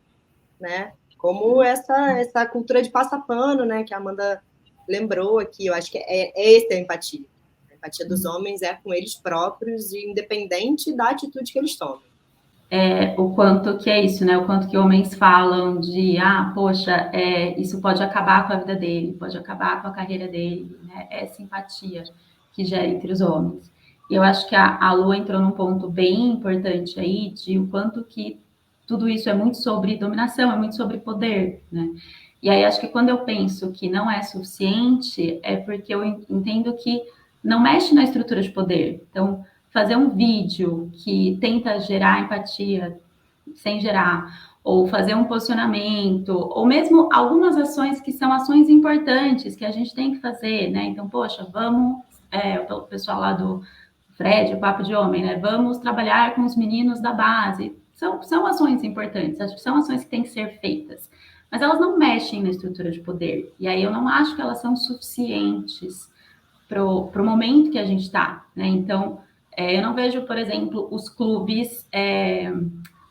Né? Como essa cultura de passapano, né, que a Amanda lembrou aqui. Eu acho que essa é a empatia. A empatia dos homens é com eles próprios e independente da atitude que eles tomam. O quanto que é isso, né? O quanto que homens falam de, poxa, isso pode acabar com a vida dele, pode acabar com a carreira dele, né? Essa empatia que gera entre os homens. E eu acho que a Lu entrou num ponto bem importante aí, de o quanto que tudo isso é muito sobre dominação, é muito sobre poder, né? E aí acho que quando eu penso que não é suficiente, é porque eu entendo que não mexe na estrutura de poder. Então, fazer um vídeo que tenta gerar empatia sem gerar, ou fazer um posicionamento, ou mesmo algumas ações que são ações importantes que a gente tem que fazer, né? Então, poxa, vamos, o pessoal lá do Fred, o Papo de Homem, né? Vamos trabalhar com os meninos da base. São ações importantes, acho que são ações que têm que ser feitas, mas elas não mexem na estrutura de poder. E aí eu não acho que elas são suficientes para o momento que a gente está, né? Então, eu não vejo, por exemplo, os clubes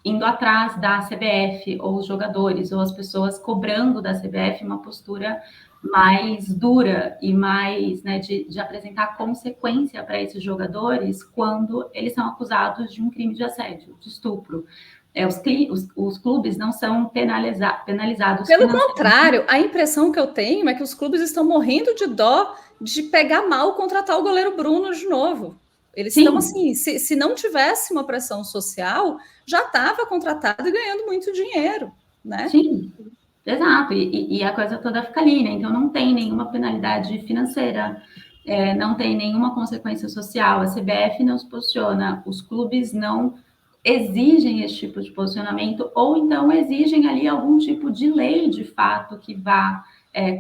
indo atrás da CBF, ou os jogadores, ou as pessoas cobrando da CBF uma postura mais dura e mais, né, de apresentar consequência para esses jogadores quando eles são acusados de um crime de assédio, de estupro. Os clubes não são penalizados. Pelo contrário, a impressão que eu tenho é que os clubes estão morrendo de dó de pegar mal contratar o goleiro Bruno de novo. Eles estão assim, se não tivesse uma pressão social, já estava contratado e ganhando muito dinheiro, né? Sim, exato. E a coisa toda fica ali, né? Então não tem nenhuma penalidade financeira, não tem nenhuma consequência social. A CBF não se posiciona, os clubes não exigem esse tipo de posicionamento, ou então exigem ali algum tipo de lei, de fato, que vá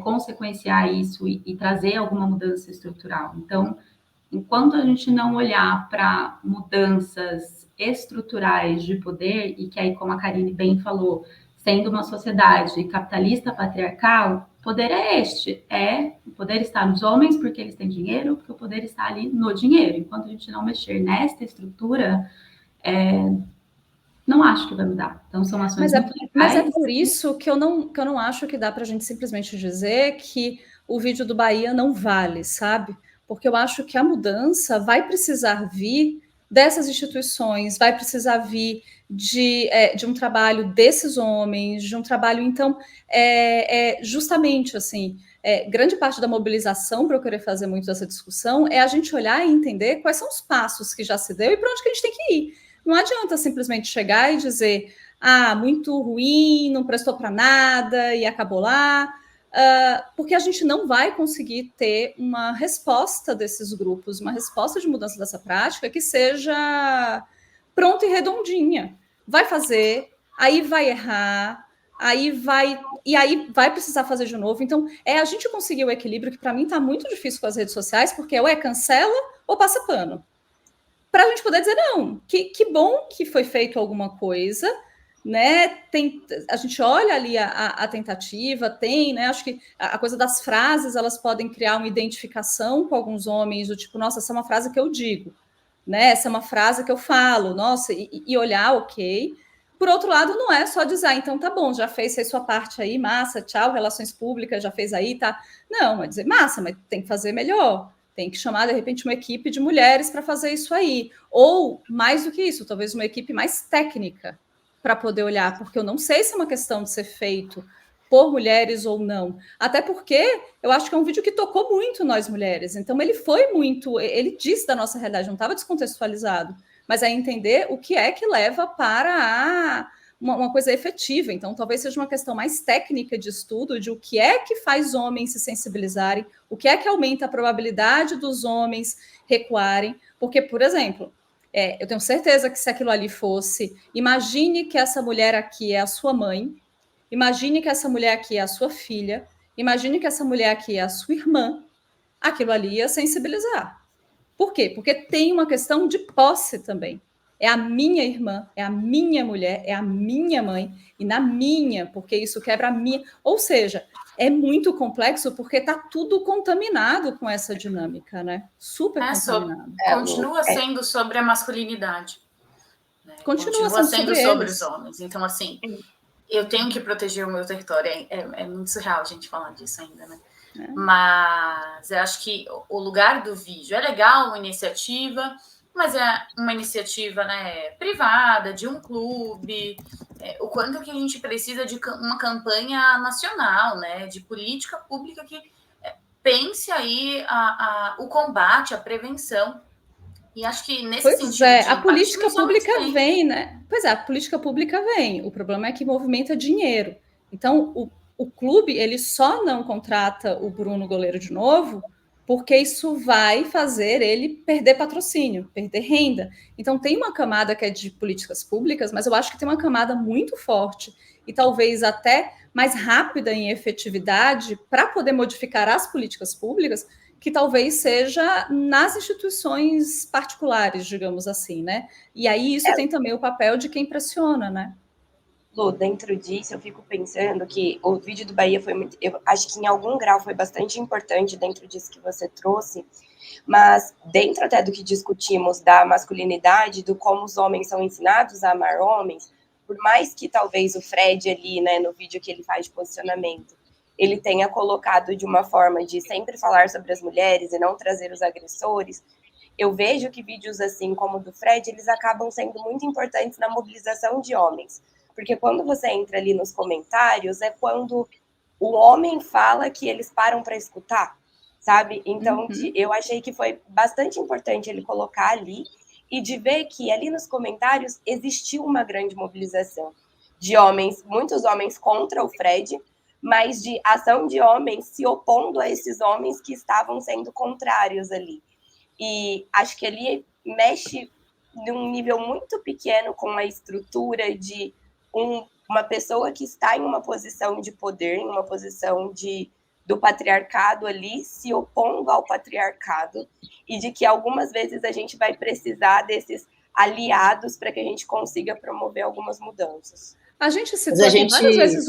consequenciar isso e trazer alguma mudança estrutural. Então, enquanto a gente não olhar para mudanças estruturais de poder, e que aí, como a Karine bem falou, sendo uma sociedade capitalista patriarcal, o poder o poder está nos homens porque eles têm dinheiro, porque o poder está ali no dinheiro. Enquanto a gente não mexer nesta estrutura, não acho que vai mudar. Então, são ações muito legais. Mas é por isso que eu não acho que dá para a gente simplesmente dizer que o vídeo do Bahia não vale, sabe? Porque eu acho que a mudança vai precisar vir dessas instituições, vai precisar vir de um trabalho desses homens, de um trabalho, então, justamente assim, grande parte da mobilização para eu querer fazer muito dessa discussão é a gente olhar e entender quais são os passos que já se deu e para onde que a gente tem que ir. Não adianta simplesmente chegar e dizer, muito ruim, não prestou para nada e acabou lá, porque a gente não vai conseguir ter uma resposta desses grupos, uma resposta de mudança dessa prática que seja pronta e redondinha. Vai fazer, aí vai errar, aí vai precisar fazer de novo. Então, a gente conseguir o equilíbrio que para mim está muito difícil com as redes sociais, porque ou cancela ou passa pano. Para a gente poder dizer, não, que bom que foi feito alguma coisa, né? A gente olha ali a tentativa, né? Acho que a coisa das frases, elas podem criar uma identificação com alguns homens, do tipo, nossa, essa é uma frase que eu digo, né? Essa é uma frase que eu falo, nossa, e olhar, ok. Por outro lado, não é só dizer, então tá bom, já fez sua parte aí, massa, tchau, relações públicas, já fez aí, tá? Não, é dizer, massa, mas tem que fazer melhor. Tem que chamar, de repente, uma equipe de mulheres para fazer isso aí. Ou, mais do que isso, talvez uma equipe mais técnica para poder olhar, porque eu não sei se é uma questão de ser feito por mulheres ou não. Até porque eu acho que é um vídeo que tocou muito nós mulheres. Então, ele disse da nossa realidade, não estava descontextualizado, mas é entender o que é que leva para uma coisa efetiva. Então, talvez seja uma questão mais técnica de estudo de o que é que faz homens se sensibilizarem, o que é que aumenta a probabilidade dos homens recuarem. Porque, por exemplo, eu tenho certeza que se aquilo ali fosse, imagine que essa mulher aqui é a sua mãe, imagine que essa mulher aqui é a sua filha, imagine que essa mulher aqui é a sua irmã, aquilo ali ia sensibilizar. Por quê? Porque tem uma questão de posse também. É a minha irmã, é a minha mulher, é a minha mãe, e na minha, porque isso quebra a minha. Ou seja, é muito complexo porque está tudo contaminado com essa dinâmica, né? Super contaminado. Continua sendo sobre a masculinidade. Né? Continua sendo sobre os homens. Então, assim, eu tenho que proteger o meu território. É muito surreal a gente falar disso ainda, né? Mas eu acho que o lugar do vídeo é legal, uma iniciativa, mas é uma iniciativa, né, privada, de um clube, o quanto que a gente precisa de uma campanha nacional, né, de política pública que pense aí o combate, a prevenção. E acho que nesse sentido... a política pública vem, né? Pois a política pública vem. O problema é que movimenta dinheiro. Então, o clube, ele só não contrata o Bruno goleiro de novo porque isso vai fazer ele perder patrocínio, perder renda. Então, tem uma camada que é de políticas públicas, mas eu acho que tem uma camada muito forte e talvez até mais rápida em efetividade para poder modificar as políticas públicas, que talvez seja nas instituições particulares, digamos assim, né? E aí isso tem também o papel de quem pressiona, né? Lu, dentro disso, eu fico pensando que o vídeo do Bahia foi muito... Eu acho que em algum grau foi bastante importante dentro disso que você trouxe, mas dentro até do que discutimos da masculinidade, do como os homens são ensinados a amar homens, por mais que talvez o Fred ali, né, no vídeo que ele faz de posicionamento, ele tenha colocado de uma forma de sempre falar sobre as mulheres e não trazer os agressores, eu vejo que vídeos assim como o do Fred, eles acabam sendo muito importantes na mobilização de homens. Porque quando você entra ali nos comentários, é quando o homem fala que eles param para escutar. sabe? Então, eu achei que foi bastante importante ele colocar ali e de ver que ali nos comentários existiu uma grande mobilização de homens, muitos homens contra o Fred, mas de ação de homens se opondo a esses homens que estavam sendo contrários ali. E acho que ali mexe num nível muito pequeno com a estrutura de uma pessoa que está em uma posição de poder, em uma posição do patriarcado ali, se opondo ao patriarcado, e de que algumas vezes a gente vai precisar desses aliados para que a gente consiga promover algumas mudanças. A gente citou aqui várias vezes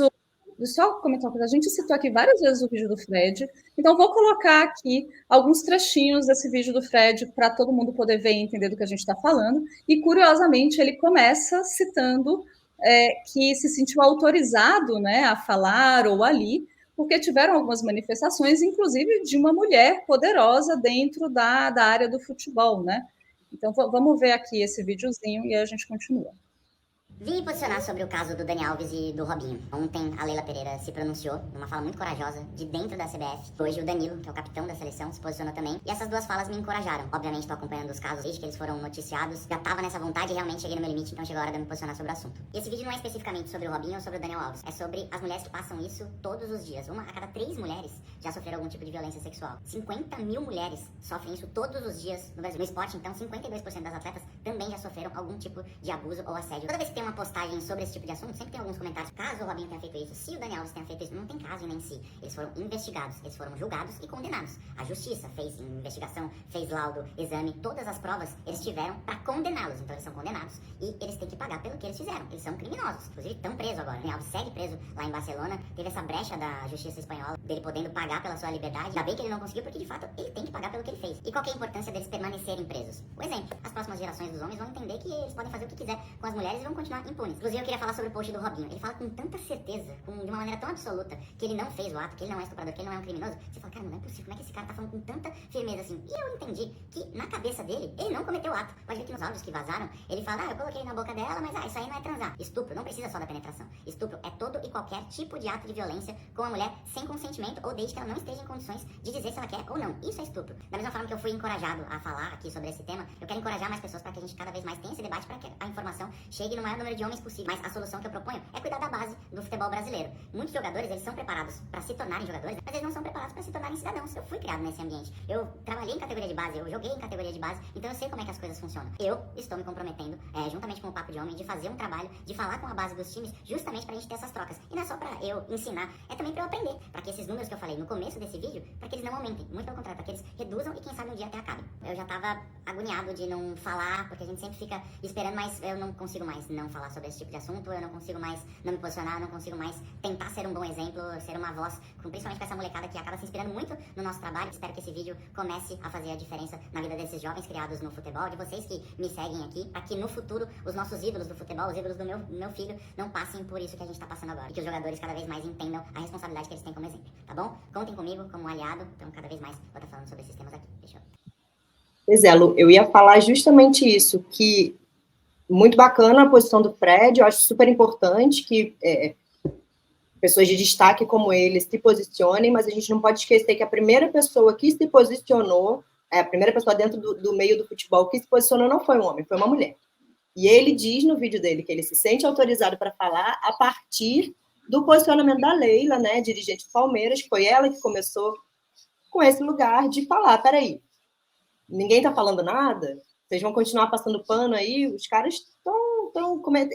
só comentar uma coisa, a gente citou aqui várias vezes o vídeo do Fred, então vou colocar aqui alguns trechinhos desse vídeo do Fred para todo mundo poder ver e entender do que a gente está falando, e curiosamente ele começa citando que se sentiu autorizado, né, a falar ou ali, porque tiveram algumas manifestações, inclusive de uma mulher poderosa dentro da área do futebol, né? Então vamos ver aqui esse videozinho e aí a gente continua. Vim me posicionar sobre o caso do Dani Alves e do Robinho. Ontem, a Leila Pereira se pronunciou numa fala muito corajosa de dentro da CBF. Hoje, o Danilo, que é o capitão da seleção, se posicionou também. E essas duas falas me encorajaram. Obviamente, estou acompanhando os casos desde que eles foram noticiados. Já estava nessa vontade e realmente cheguei no meu limite, então chegou a hora de eu me posicionar sobre o assunto. E esse vídeo não é especificamente sobre o Robinho ou sobre o Daniel Alves. É sobre as mulheres que passam isso todos os dias. Uma a cada 3 mulheres já sofreram algum tipo de violência sexual. 50 mil mulheres sofrem isso todos os dias no Brasil. No esporte, então, 52% das atletas também já sofreram algum tipo de abuso ou assédio. Toda vez que tem uma postagem sobre esse tipo de assunto, sempre tem alguns comentários. Caso o Robinho tenha feito isso, se o Daniel Alves tenha feito isso, não tem caso nem si. Eles foram investigados, eles foram julgados e condenados. A justiça fez investigação, fez laudo, exame, todas as provas eles tiveram para condená-los. Então eles são condenados e eles têm que pagar pelo que eles fizeram. Eles são criminosos, inclusive estão presos agora. O Daniel Alves segue preso lá em Barcelona. Teve essa brecha da justiça espanhola, dele podendo pagar pela sua liberdade. Ainda bem que ele não conseguiu, porque de fato ele tem que pagar pelo que ele fez. E qual que é a importância deles permanecerem presos? O exemplo, as próximas gerações dos homens vão entender que eles podem fazer o que quiser com as mulheres e vão continuar impunes. Inclusive eu queria falar sobre o post do Robinho. Ele fala com tanta certeza, de uma maneira tão absoluta, que ele não fez o ato, que ele não é estuprador, que ele não é um criminoso. Você fala, cara, não é possível, como é que esse cara tá falando com tanta firmeza assim? E eu entendi que na cabeça dele, ele não cometeu o ato. Pode ver que nos áudios que vazaram, ele fala, eu coloquei na boca dela, mas isso aí não é transar. Estupro não precisa só da penetração. Estupro é todo e qualquer tipo de ato de violência com a mulher sem consentimento ou desde que ela não esteja em condições de dizer se ela quer ou não. Isso é estupro. Da mesma forma que eu fui encorajado a falar aqui sobre esse tema, eu quero encorajar mais pessoas para que a gente cada vez mais tenha esse debate, para que a informação chegue no maior número de homens possível. Mas a solução que eu proponho é cuidar da base do futebol brasileiro. Muitos jogadores, eles são preparados para se tornarem jogadores, mas eles não são preparados para se tornarem cidadãos. Eu fui criado nesse ambiente. Eu trabalhei em categoria de base, eu joguei em categoria de base, então eu sei como é que as coisas funcionam. Eu estou me comprometendo, juntamente com o Papo de Homem, de fazer um trabalho, de falar com a base dos times, justamente pra gente ter essas trocas. E não é só pra eu ensinar, é também pra eu aprender. Pra que esses números que eu falei no começo desse vídeo, pra que eles não aumentem. Muito pelo contrário, pra que eles reduzam e quem sabe um dia até acabem. Eu já tava agoniado de não falar, porque a gente sempre fica esperando, mas eu não consigo mais não falar sobre esse tipo de assunto, eu não consigo mais não me posicionar, não consigo mais tentar ser um bom exemplo, ser uma voz, principalmente com essa molecada que acaba se inspirando muito no nosso trabalho. Espero que esse vídeo comece a fazer a diferença na vida desses jovens criados no futebol, de vocês que me seguem aqui, para que no futuro os nossos ídolos do futebol, os ídolos do meu filho, não passem por isso que a gente tá passando agora. E que os jogadores cada vez mais entendam a responsabilidade que eles têm como exemplo, tá bom? Contem comigo como um aliado, então cada vez mais vou estar falando sobre esses temas aqui. Deixa eu... Pois é, Lu, eu ia falar justamente isso, que muito bacana a posição do Fred, eu acho super importante que pessoas de destaque como ele se posicionem, mas a gente não pode esquecer que a primeira pessoa que se posicionou, a primeira pessoa dentro do meio do futebol que se posicionou não foi um homem, foi uma mulher. E ele diz no vídeo dele que ele se sente autorizado para falar a partir do posicionamento da Leila, né, dirigente do Palmeiras, que foi ela que começou com esse lugar de falar, peraí, ninguém está falando nada? Vocês vão continuar passando pano aí? Os caras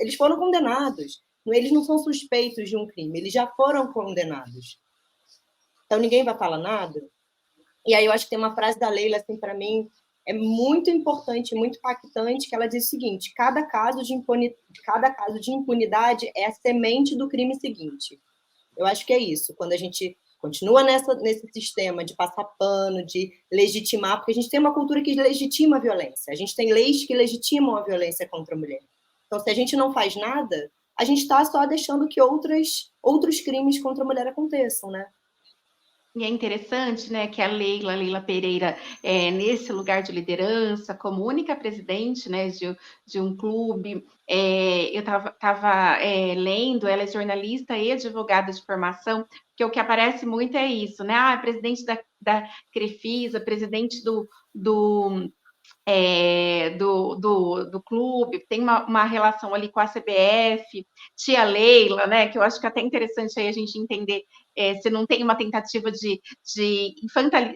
eles foram condenados. Eles não são suspeitos de um crime, eles já foram condenados. Então, ninguém vai falar nada? E aí eu acho que tem uma frase da Leila, assim, para mim, é muito importante, muito impactante, que ela diz o seguinte: cada caso de impunidade é a semente do crime seguinte. Eu acho que é isso, quando a gente continua nesse sistema de passar pano, de legitimar, porque a gente tem uma cultura que legitima a violência, a gente tem leis que legitimam a violência contra a mulher. Então, se a gente não faz nada, a gente está só deixando que outros crimes contra a mulher aconteçam, né? E é interessante, né, que a Leila Pereira, nesse lugar de liderança, como única presidente, né, de um clube, eu estava lendo, ela é jornalista e advogada de formação, porque o que aparece muito é isso, né, presidente da Crefisa, presidente do clube, tem uma relação ali com a CBF, tia Leila, né, que eu acho que é até interessante aí a gente entender se não tem uma tentativa de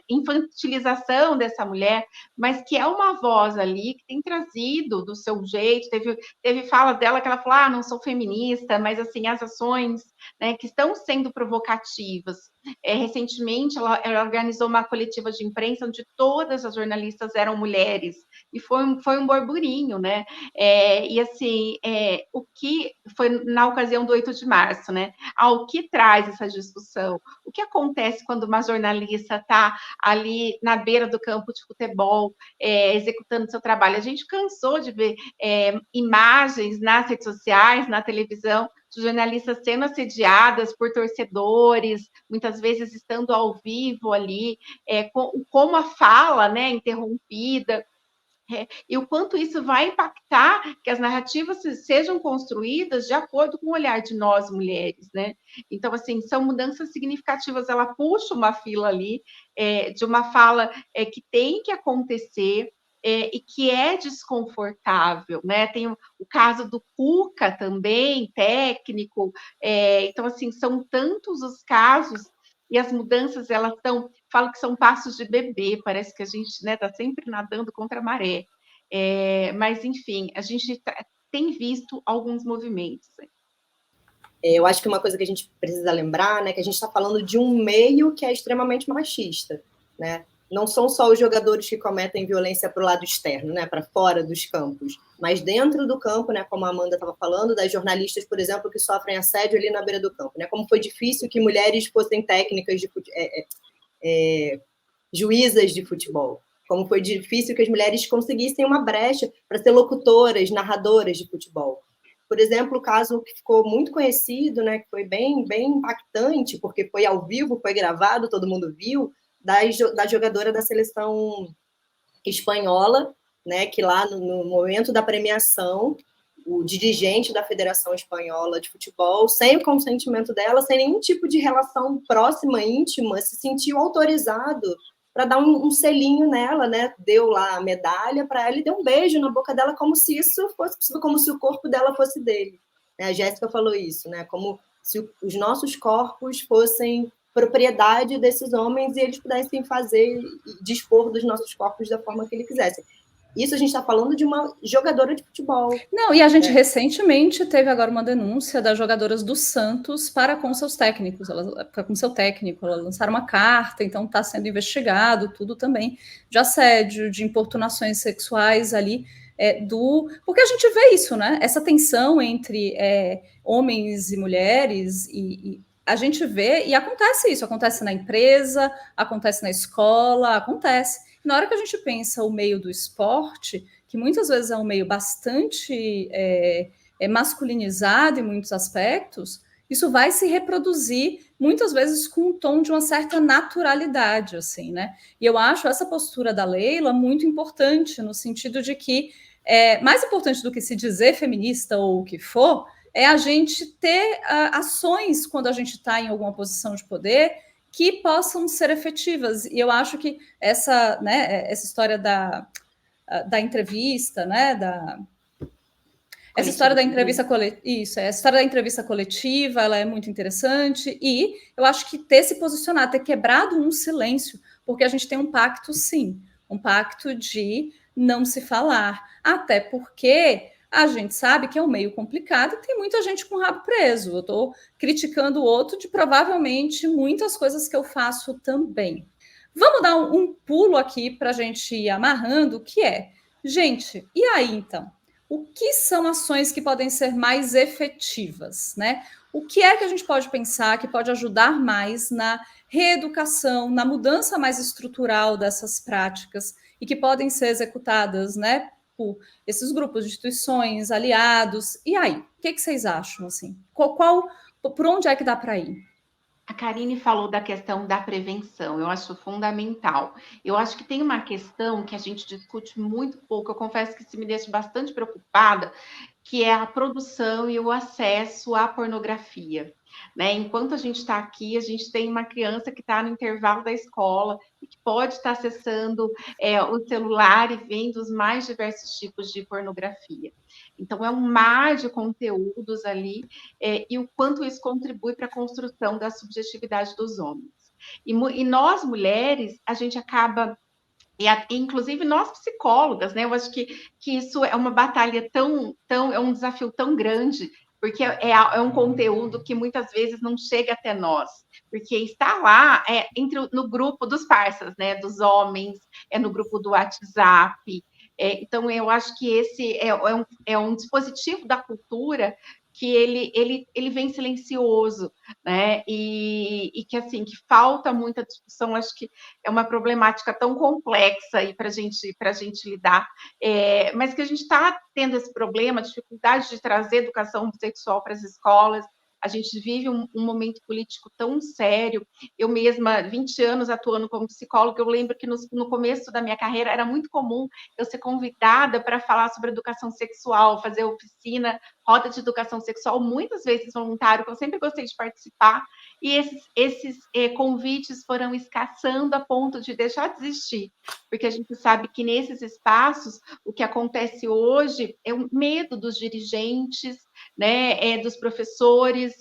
infantilização dessa mulher, mas que é uma voz ali que tem trazido do seu jeito, teve fala dela que ela falou, não sou feminista, mas assim, as ações, né, que estão sendo provocativas. Recentemente, ela organizou uma coletiva de imprensa onde todas as jornalistas eram mulheres, e foi um burburinho, né? E assim, o que foi na ocasião do 8 de março, né? O que traz essa discussão? O que acontece quando uma jornalista está ali na beira do campo de futebol, executando seu trabalho? A gente cansou de ver imagens nas redes sociais, na televisão, de jornalistas sendo assediadas por torcedores, muitas vezes estando ao vivo ali, como a fala, né, interrompida, e o quanto isso vai impactar que as narrativas sejam construídas de acordo com o olhar de nós, mulheres, né? Então, assim, são mudanças significativas, ela puxa uma fila ali, de uma fala que tem que acontecer, e que é desconfortável, né? Tem o caso do Cuca também, técnico, então, assim, são tantos os casos, e as mudanças, elas falo que são passos de bebê, parece que a gente, né, tá sempre nadando contra a maré, mas, enfim, a gente tem visto alguns movimentos. Eu acho que uma coisa que a gente precisa lembrar, né, que a gente está falando de um meio que é extremamente machista, né? Não são só os jogadores que cometem violência para o lado externo, né, para fora dos campos, mas dentro do campo, né, como a Amanda estava falando, das jornalistas, por exemplo, que sofrem assédio ali na beira do campo, né? Como foi difícil que mulheres fossem técnicas juízas de futebol, como foi difícil que as mulheres conseguissem uma brecha para ser locutoras, narradoras de futebol. Por exemplo, o caso que ficou muito conhecido, né, que foi bem impactante, porque foi ao vivo, foi gravado, todo mundo viu, da jogadora da seleção espanhola, né, que lá no momento da premiação, o dirigente da Federação Espanhola de Futebol, sem o consentimento dela, sem nenhum tipo de relação próxima, íntima, se sentiu autorizado para dar um selinho nela, né? Deu lá a medalha para ela e deu um beijo na boca dela, como se isso fosse possível, como se o corpo dela fosse dele. A Jéssica falou isso, né? Como se os nossos corpos fossem propriedade desses homens e eles pudessem fazer e dispor dos nossos corpos da forma que eles quisessem. Isso a gente está falando de uma jogadora de futebol. Não, e a gente recentemente teve agora uma denúncia das jogadoras do Santos para com seus técnicos, com seu técnico, elas lançaram uma carta, então está sendo investigado tudo também, de assédio, de importunações sexuais ali, porque a gente vê isso, né? Essa tensão entre homens e mulheres, e a gente vê, e acontece isso, acontece na empresa, acontece na escola, acontece. Na hora que a gente pensa o meio do esporte, que muitas vezes é um meio bastante masculinizado em muitos aspectos, isso vai se reproduzir muitas vezes com um tom de uma certa naturalidade, assim, né? E eu acho essa postura da Leila muito importante, no sentido de que, mais importante do que se dizer feminista ou o que for, é a gente ter ações quando a gente está em alguma posição de poder que possam ser efetivas. E eu acho que essa história da entrevista, né, essa história da entrevista coletiva, essa história da entrevista coletiva, ela é muito interessante, e eu acho que ter se posicionado, ter quebrado um silêncio, porque a gente tem um pacto, sim, um pacto de não se falar, até porque a gente sabe que é um meio complicado e tem muita gente com o rabo preso. Eu estou criticando o outro de provavelmente muitas coisas que eu faço também. Vamos dar um pulo aqui para a gente ir amarrando, que gente, e aí então? O que são ações que podem ser mais efetivas, né? O que é que a gente pode pensar que pode ajudar mais na reeducação, na mudança mais estrutural dessas práticas e que podem ser executadas, né, por esses grupos, instituições, aliados? E aí, o que vocês acham, assim? Por onde é que dá para ir? A Karine falou da questão da prevenção, eu acho fundamental. Eu acho que tem uma questão que a gente discute muito pouco, eu confesso que isso me deixa bastante preocupada, que é a produção e o acesso à pornografia. Né? Enquanto a gente está aqui, a gente tem uma criança que está no intervalo da escola e que pode estar acessando o celular e vendo os mais diversos tipos de pornografia. Então, é um mar de conteúdos ali e o quanto isso contribui para a construção da subjetividade dos homens. E nós, mulheres, a gente acaba... inclusive nós psicólogas, né? Eu acho que isso é uma batalha é um desafio tão grande, porque é um conteúdo que muitas vezes não chega até nós, porque está lá no grupo dos parceiros, né? Dos homens, no grupo do WhatsApp. Então, eu acho que esse é um dispositivo da cultura que ele vem silencioso, né? E que assim, que falta muita discussão. Acho que é uma problemática tão complexa aí para a gente lidar, mas que a gente está tendo esse problema, a dificuldade de trazer educação sexual para as escolas. A gente vive um momento político tão sério. Eu mesma, 20 anos atuando como psicóloga, eu lembro que no começo da minha carreira era muito comum eu ser convidada para falar sobre educação sexual, fazer oficina, roda de educação sexual, muitas vezes voluntário, que eu sempre gostei de participar, e esses convites foram escassando a ponto de deixar de existir, porque a gente sabe que nesses espaços, o que acontece hoje é o medo dos dirigentes, né, dos professores,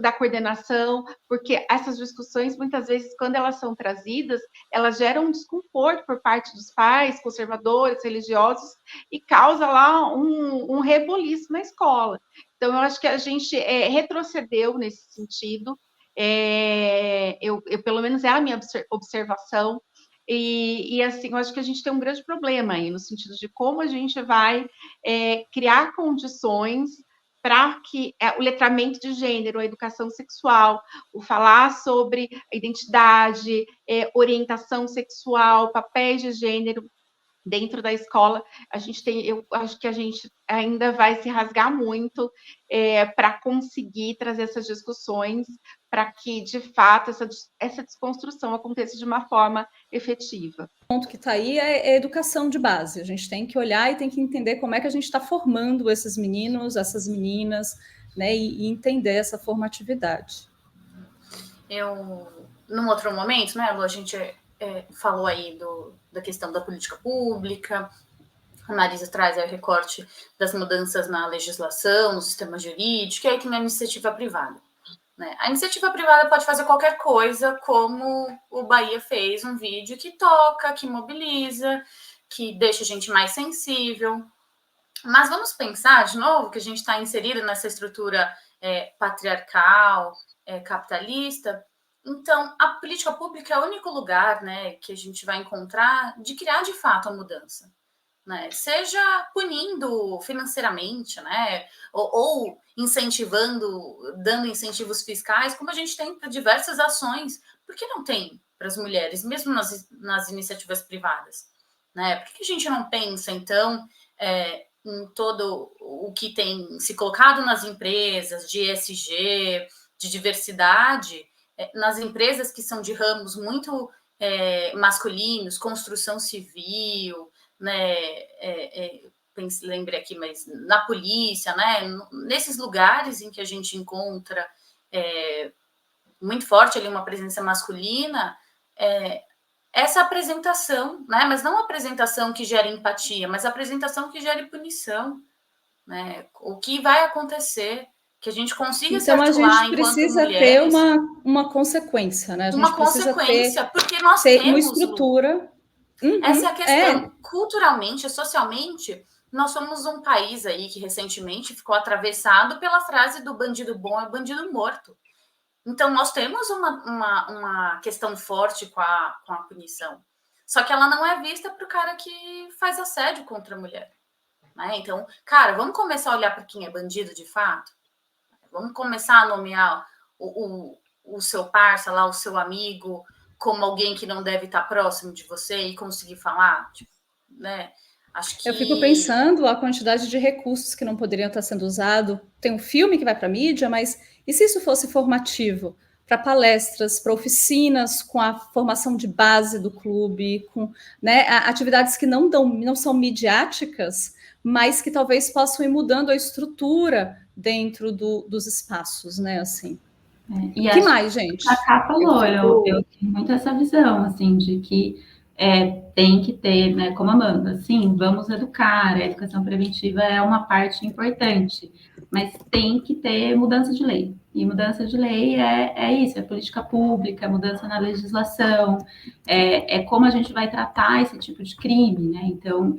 da coordenação, porque essas discussões, muitas vezes, quando elas são trazidas, elas geram um desconforto por parte dos pais, conservadores, religiosos, e causa lá um reboliço na escola. Então, eu acho que a gente retrocedeu nesse sentido, pelo menos é a minha observação, e assim, eu acho que a gente tem um grande problema aí, no sentido de como a gente vai criar condições para que o letramento de gênero, a educação sexual, o falar sobre a identidade, orientação sexual, papéis de gênero dentro da escola, eu acho que a gente ainda vai se rasgar muito para conseguir trazer essas discussões, para que, de fato, essa desconstrução aconteça de uma forma efetiva. O ponto que está aí é a educação de base. A gente tem que olhar e tem que entender como é que a gente está formando esses meninos, essas meninas, né, e entender essa formatividade. Num outro momento, né, Lu, a gente falou aí da questão da política pública, a Marisa traz aí o recorte das mudanças na legislação, no sistema jurídico, e aí tem a iniciativa privada. Né? A iniciativa privada pode fazer qualquer coisa, como o Bahia fez, um vídeo que toca, que mobiliza, que deixa a gente mais sensível. Mas vamos pensar, de novo, que a gente está inserido nessa estrutura patriarcal, capitalista. Então, a política pública é o único lugar, né, que a gente vai encontrar de criar, de fato, a mudança. Né? Seja punindo financeiramente, né, ou incentivando, dando incentivos fiscais, como a gente tem para diversas ações. Por que não tem para as mulheres, mesmo nas iniciativas privadas? Né? Por que a gente não pensa, então, em todo o que tem se colocado nas empresas, de ESG, de diversidade, nas empresas que são de ramos muito masculinos, construção civil, né, lembrei aqui, mas na polícia, né, nesses lugares em que a gente encontra muito forte ali uma presença masculina, essa apresentação, né, mas não a apresentação que gera empatia, mas a apresentação que gera punição, né, o que vai acontecer, que a gente consiga se articular enquanto mulheres. Então, a gente precisa ter uma consequência, né? A gente uma consequência, porque nós temos uma estrutura. Essa é a questão. Culturalmente, socialmente, nós somos um país aí que recentemente ficou atravessado pela frase do bandido bom é bandido morto. Então, nós temos uma questão forte com a punição. Só que ela não é vista para o cara que faz assédio contra a mulher. Né? Então, cara, vamos começar a olhar para quem é bandido de fato? Vamos começar a nomear o seu parça lá, o seu amigo, como alguém que não deve estar próximo de você e conseguir falar, tipo, né? Acho que... Eu fico pensando a quantidade de recursos que não poderiam estar sendo usados. Tem um filme que vai para a mídia, mas e se isso fosse formativo? Para palestras, para oficinas com a formação de base do clube, com, né, atividades que não são midiáticas, mas que talvez possam ir mudando a estrutura dentro dos espaços, né, assim. E que mais, gente? A Ká falou, eu tenho muito essa visão, assim, de que tem que ter, né, como Amanda, sim, vamos educar, a educação preventiva é uma parte importante, mas tem que ter mudança de lei. E mudança de lei é isso, é política pública, é mudança na legislação, é como a gente vai tratar esse tipo de crime, né? Então,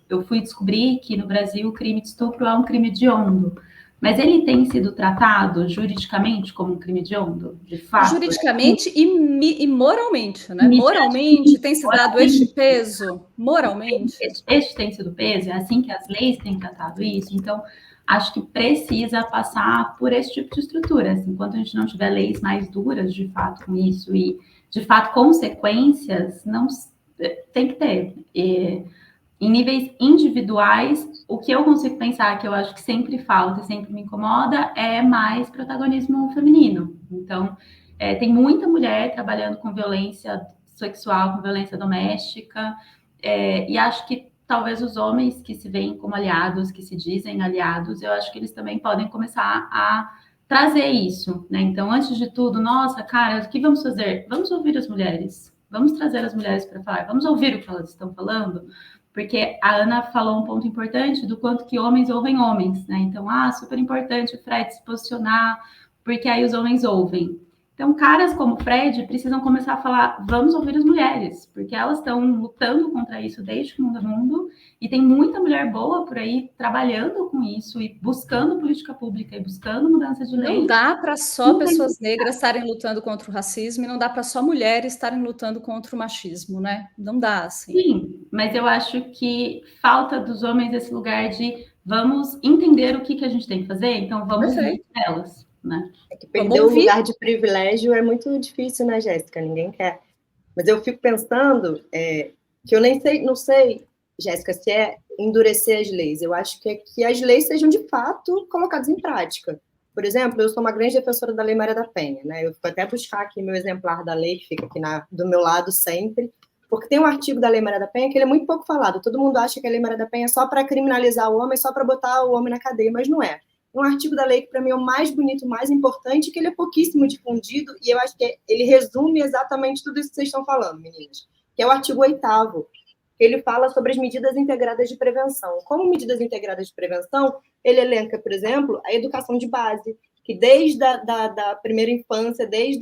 eu fui descobrir que no Brasil o crime de estupro é um crime hediondo. Mas ele tem sido tratado juridicamente como um crime hediondo, de fato? Juridicamente e moralmente, né? Moralmente tem se dado este peso, moralmente. Este tem sido peso, é assim que as leis têm tratado isso. Então, acho que precisa passar por esse tipo de estrutura. Assim, enquanto a gente não tiver leis mais duras, de fato, com isso, e, de fato, consequências, não tem que ter. Em níveis individuais, o que eu consigo pensar, que eu acho que sempre falta e sempre me incomoda, é mais protagonismo feminino. Então, tem muita mulher trabalhando com violência sexual, com violência doméstica, e acho que talvez os homens que se veem como aliados, que se dizem aliados, eu acho que eles também podem começar a trazer isso, né? Então, antes de tudo, nossa, cara, o que vamos fazer? Vamos ouvir as mulheres, vamos trazer as mulheres para falar, vamos ouvir o que elas estão falando, porque a Ana falou um ponto importante do quanto que homens ouvem homens, né? Então, super importante o Fred se posicionar, porque aí os homens ouvem. Então, caras como o Fred precisam começar a falar, vamos ouvir as mulheres, porque elas estão lutando contra isso desde que o mundo é mundo, e tem muita mulher boa por aí trabalhando com isso, e buscando política pública, e buscando mudança de lei. Não dá para só pessoas negras estarem lutando contra o racismo, e não dá para só mulheres estarem lutando contra o machismo, né? Não dá, assim. Sim, mas eu acho que falta dos homens esse lugar de vamos entender o que a gente tem que fazer, então vamos ouvir elas. Né? É que perder o lugar de privilégio é muito difícil, né, Jéssica? Ninguém quer. Mas eu fico pensando que eu não sei, Jéssica, se é endurecer as leis. Eu acho que é que as leis sejam, de fato, colocadas em prática. Por exemplo, eu sou uma grande defensora da Lei Maria da Penha, né? Eu vou até buscar aqui meu exemplar da lei, que fica aqui do meu lado sempre, porque tem um artigo da Lei Maria da Penha que ele é muito pouco falado. Todo mundo acha que a Lei Maria da Penha é só para criminalizar o homem, só para botar o homem na cadeia, mas não é. Um artigo da lei que, para mim, é o mais bonito, mais importante, que ele é pouquíssimo difundido, e eu acho que ele resume exatamente tudo isso que vocês estão falando, meninas, que é o artigo 8º, que ele fala sobre as medidas integradas de prevenção. Como medidas integradas de prevenção, ele elenca, por exemplo, a educação de base, que desde da primeira infância, desde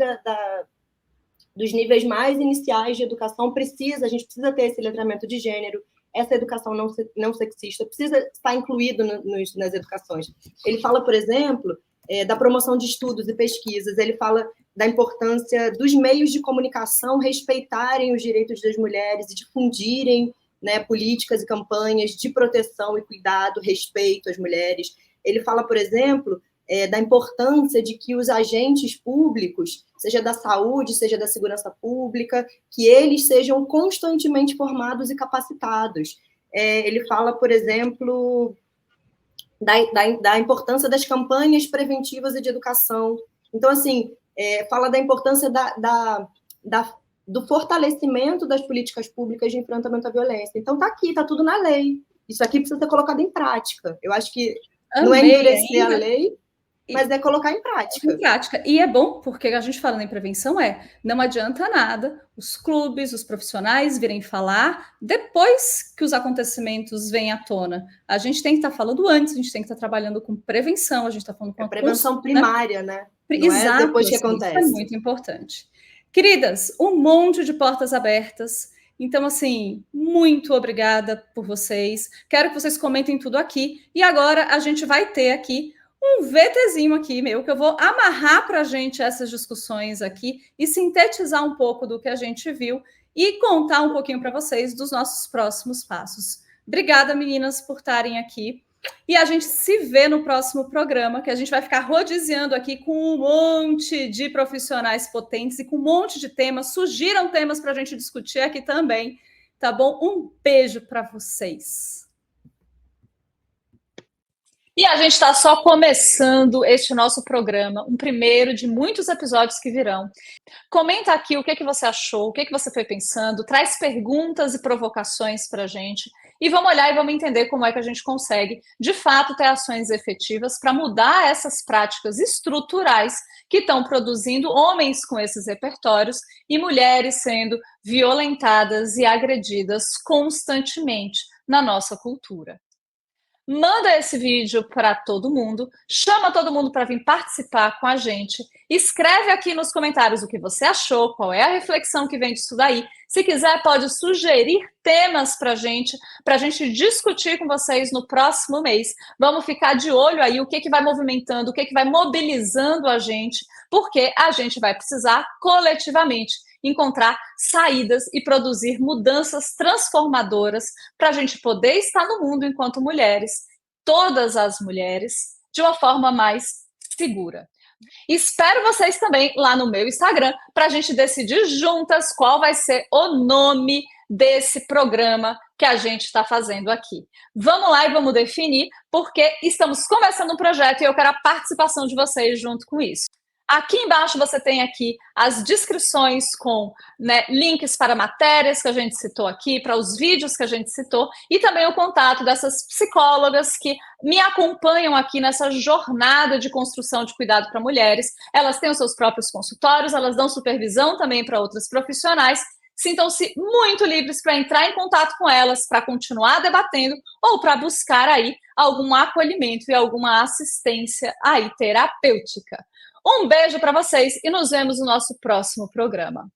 dos níveis mais iniciais de educação, a gente precisa ter esse letramento de gênero, essa educação não sexista precisa estar incluído nas educações. Ele fala, por exemplo, da promoção de estudos e pesquisas, ele fala da importância dos meios de comunicação respeitarem os direitos das mulheres e difundirem, né, políticas e campanhas de proteção e cuidado, respeito às mulheres. Ele fala, por exemplo, da importância de que os agentes públicos, seja da saúde, seja da segurança pública, que eles sejam constantemente formados e capacitados. Ele fala, por exemplo, da importância das campanhas preventivas e de educação. Então, assim, fala da importância do fortalecimento das políticas públicas de enfrentamento à violência. Então, está tudo na lei. Isso aqui precisa ser colocado em prática. Eu acho que não é endurecer a lei, mas é colocar em prática. Em prática. E é bom, porque a gente falando em prevenção não adianta nada os clubes, os profissionais virem falar depois que os acontecimentos vêm à tona. A gente tem que estar falando antes, a gente tem que estar trabalhando com prevenção, a gente está falando com a prevenção primária, né? Exato, depois que acontece. Isso é muito importante. Queridas, um monte de portas abertas. Então, assim, muito obrigada por vocês. Quero que vocês comentem tudo aqui. E agora a gente vai ter aqui um VTzinho aqui, que eu vou amarrar para a gente essas discussões aqui e sintetizar um pouco do que a gente viu e contar um pouquinho para vocês dos nossos próximos passos. Obrigada, meninas, por estarem aqui. E a gente se vê no próximo programa, que a gente vai ficar rodiziando aqui com um monte de profissionais potentes e com um monte de temas. Sugiram temas para a gente discutir aqui também, tá bom? Um beijo para vocês. E a gente está só começando este nosso programa, um primeiro de muitos episódios que virão. Comenta aqui o que você achou, o que você foi pensando, traz perguntas e provocações para a gente. e vamos olhar e vamos entender como é que a gente consegue, de fato, ter ações efetivas para mudar essas práticas estruturais que estão produzindo homens com esses repertórios e mulheres sendo violentadas e agredidas constantemente na nossa cultura. Manda esse vídeo para todo mundo, chama todo mundo para vir participar com a gente, escreve aqui nos comentários o que você achou, qual é a reflexão que vem disso daí. Se quiser, pode sugerir temas para a gente discutir com vocês no próximo mês. Vamos ficar de olho aí o que vai movimentando, o que vai mobilizando a gente, porque a gente vai precisar coletivamente encontrar saídas e produzir mudanças transformadoras para a gente poder estar no mundo enquanto mulheres, todas as mulheres, de uma forma mais segura. Espero vocês também lá no meu Instagram para a gente decidir juntas qual vai ser o nome desse programa que a gente está fazendo aqui. Vamos lá e vamos definir, porque estamos começando um projeto e eu quero a participação de vocês junto com isso. Aqui embaixo você tem aqui as descrições com links para matérias que a gente citou aqui, para os vídeos que a gente citou, e também o contato dessas psicólogas que me acompanham aqui nessa jornada de construção de cuidado para mulheres. Elas têm os seus próprios consultórios, elas dão supervisão também para outras profissionais. Sintam-se muito livres para entrar em contato com elas, para continuar debatendo ou para buscar aí algum acolhimento e alguma assistência aí terapêutica. Um beijo para vocês e nos vemos no nosso próximo programa.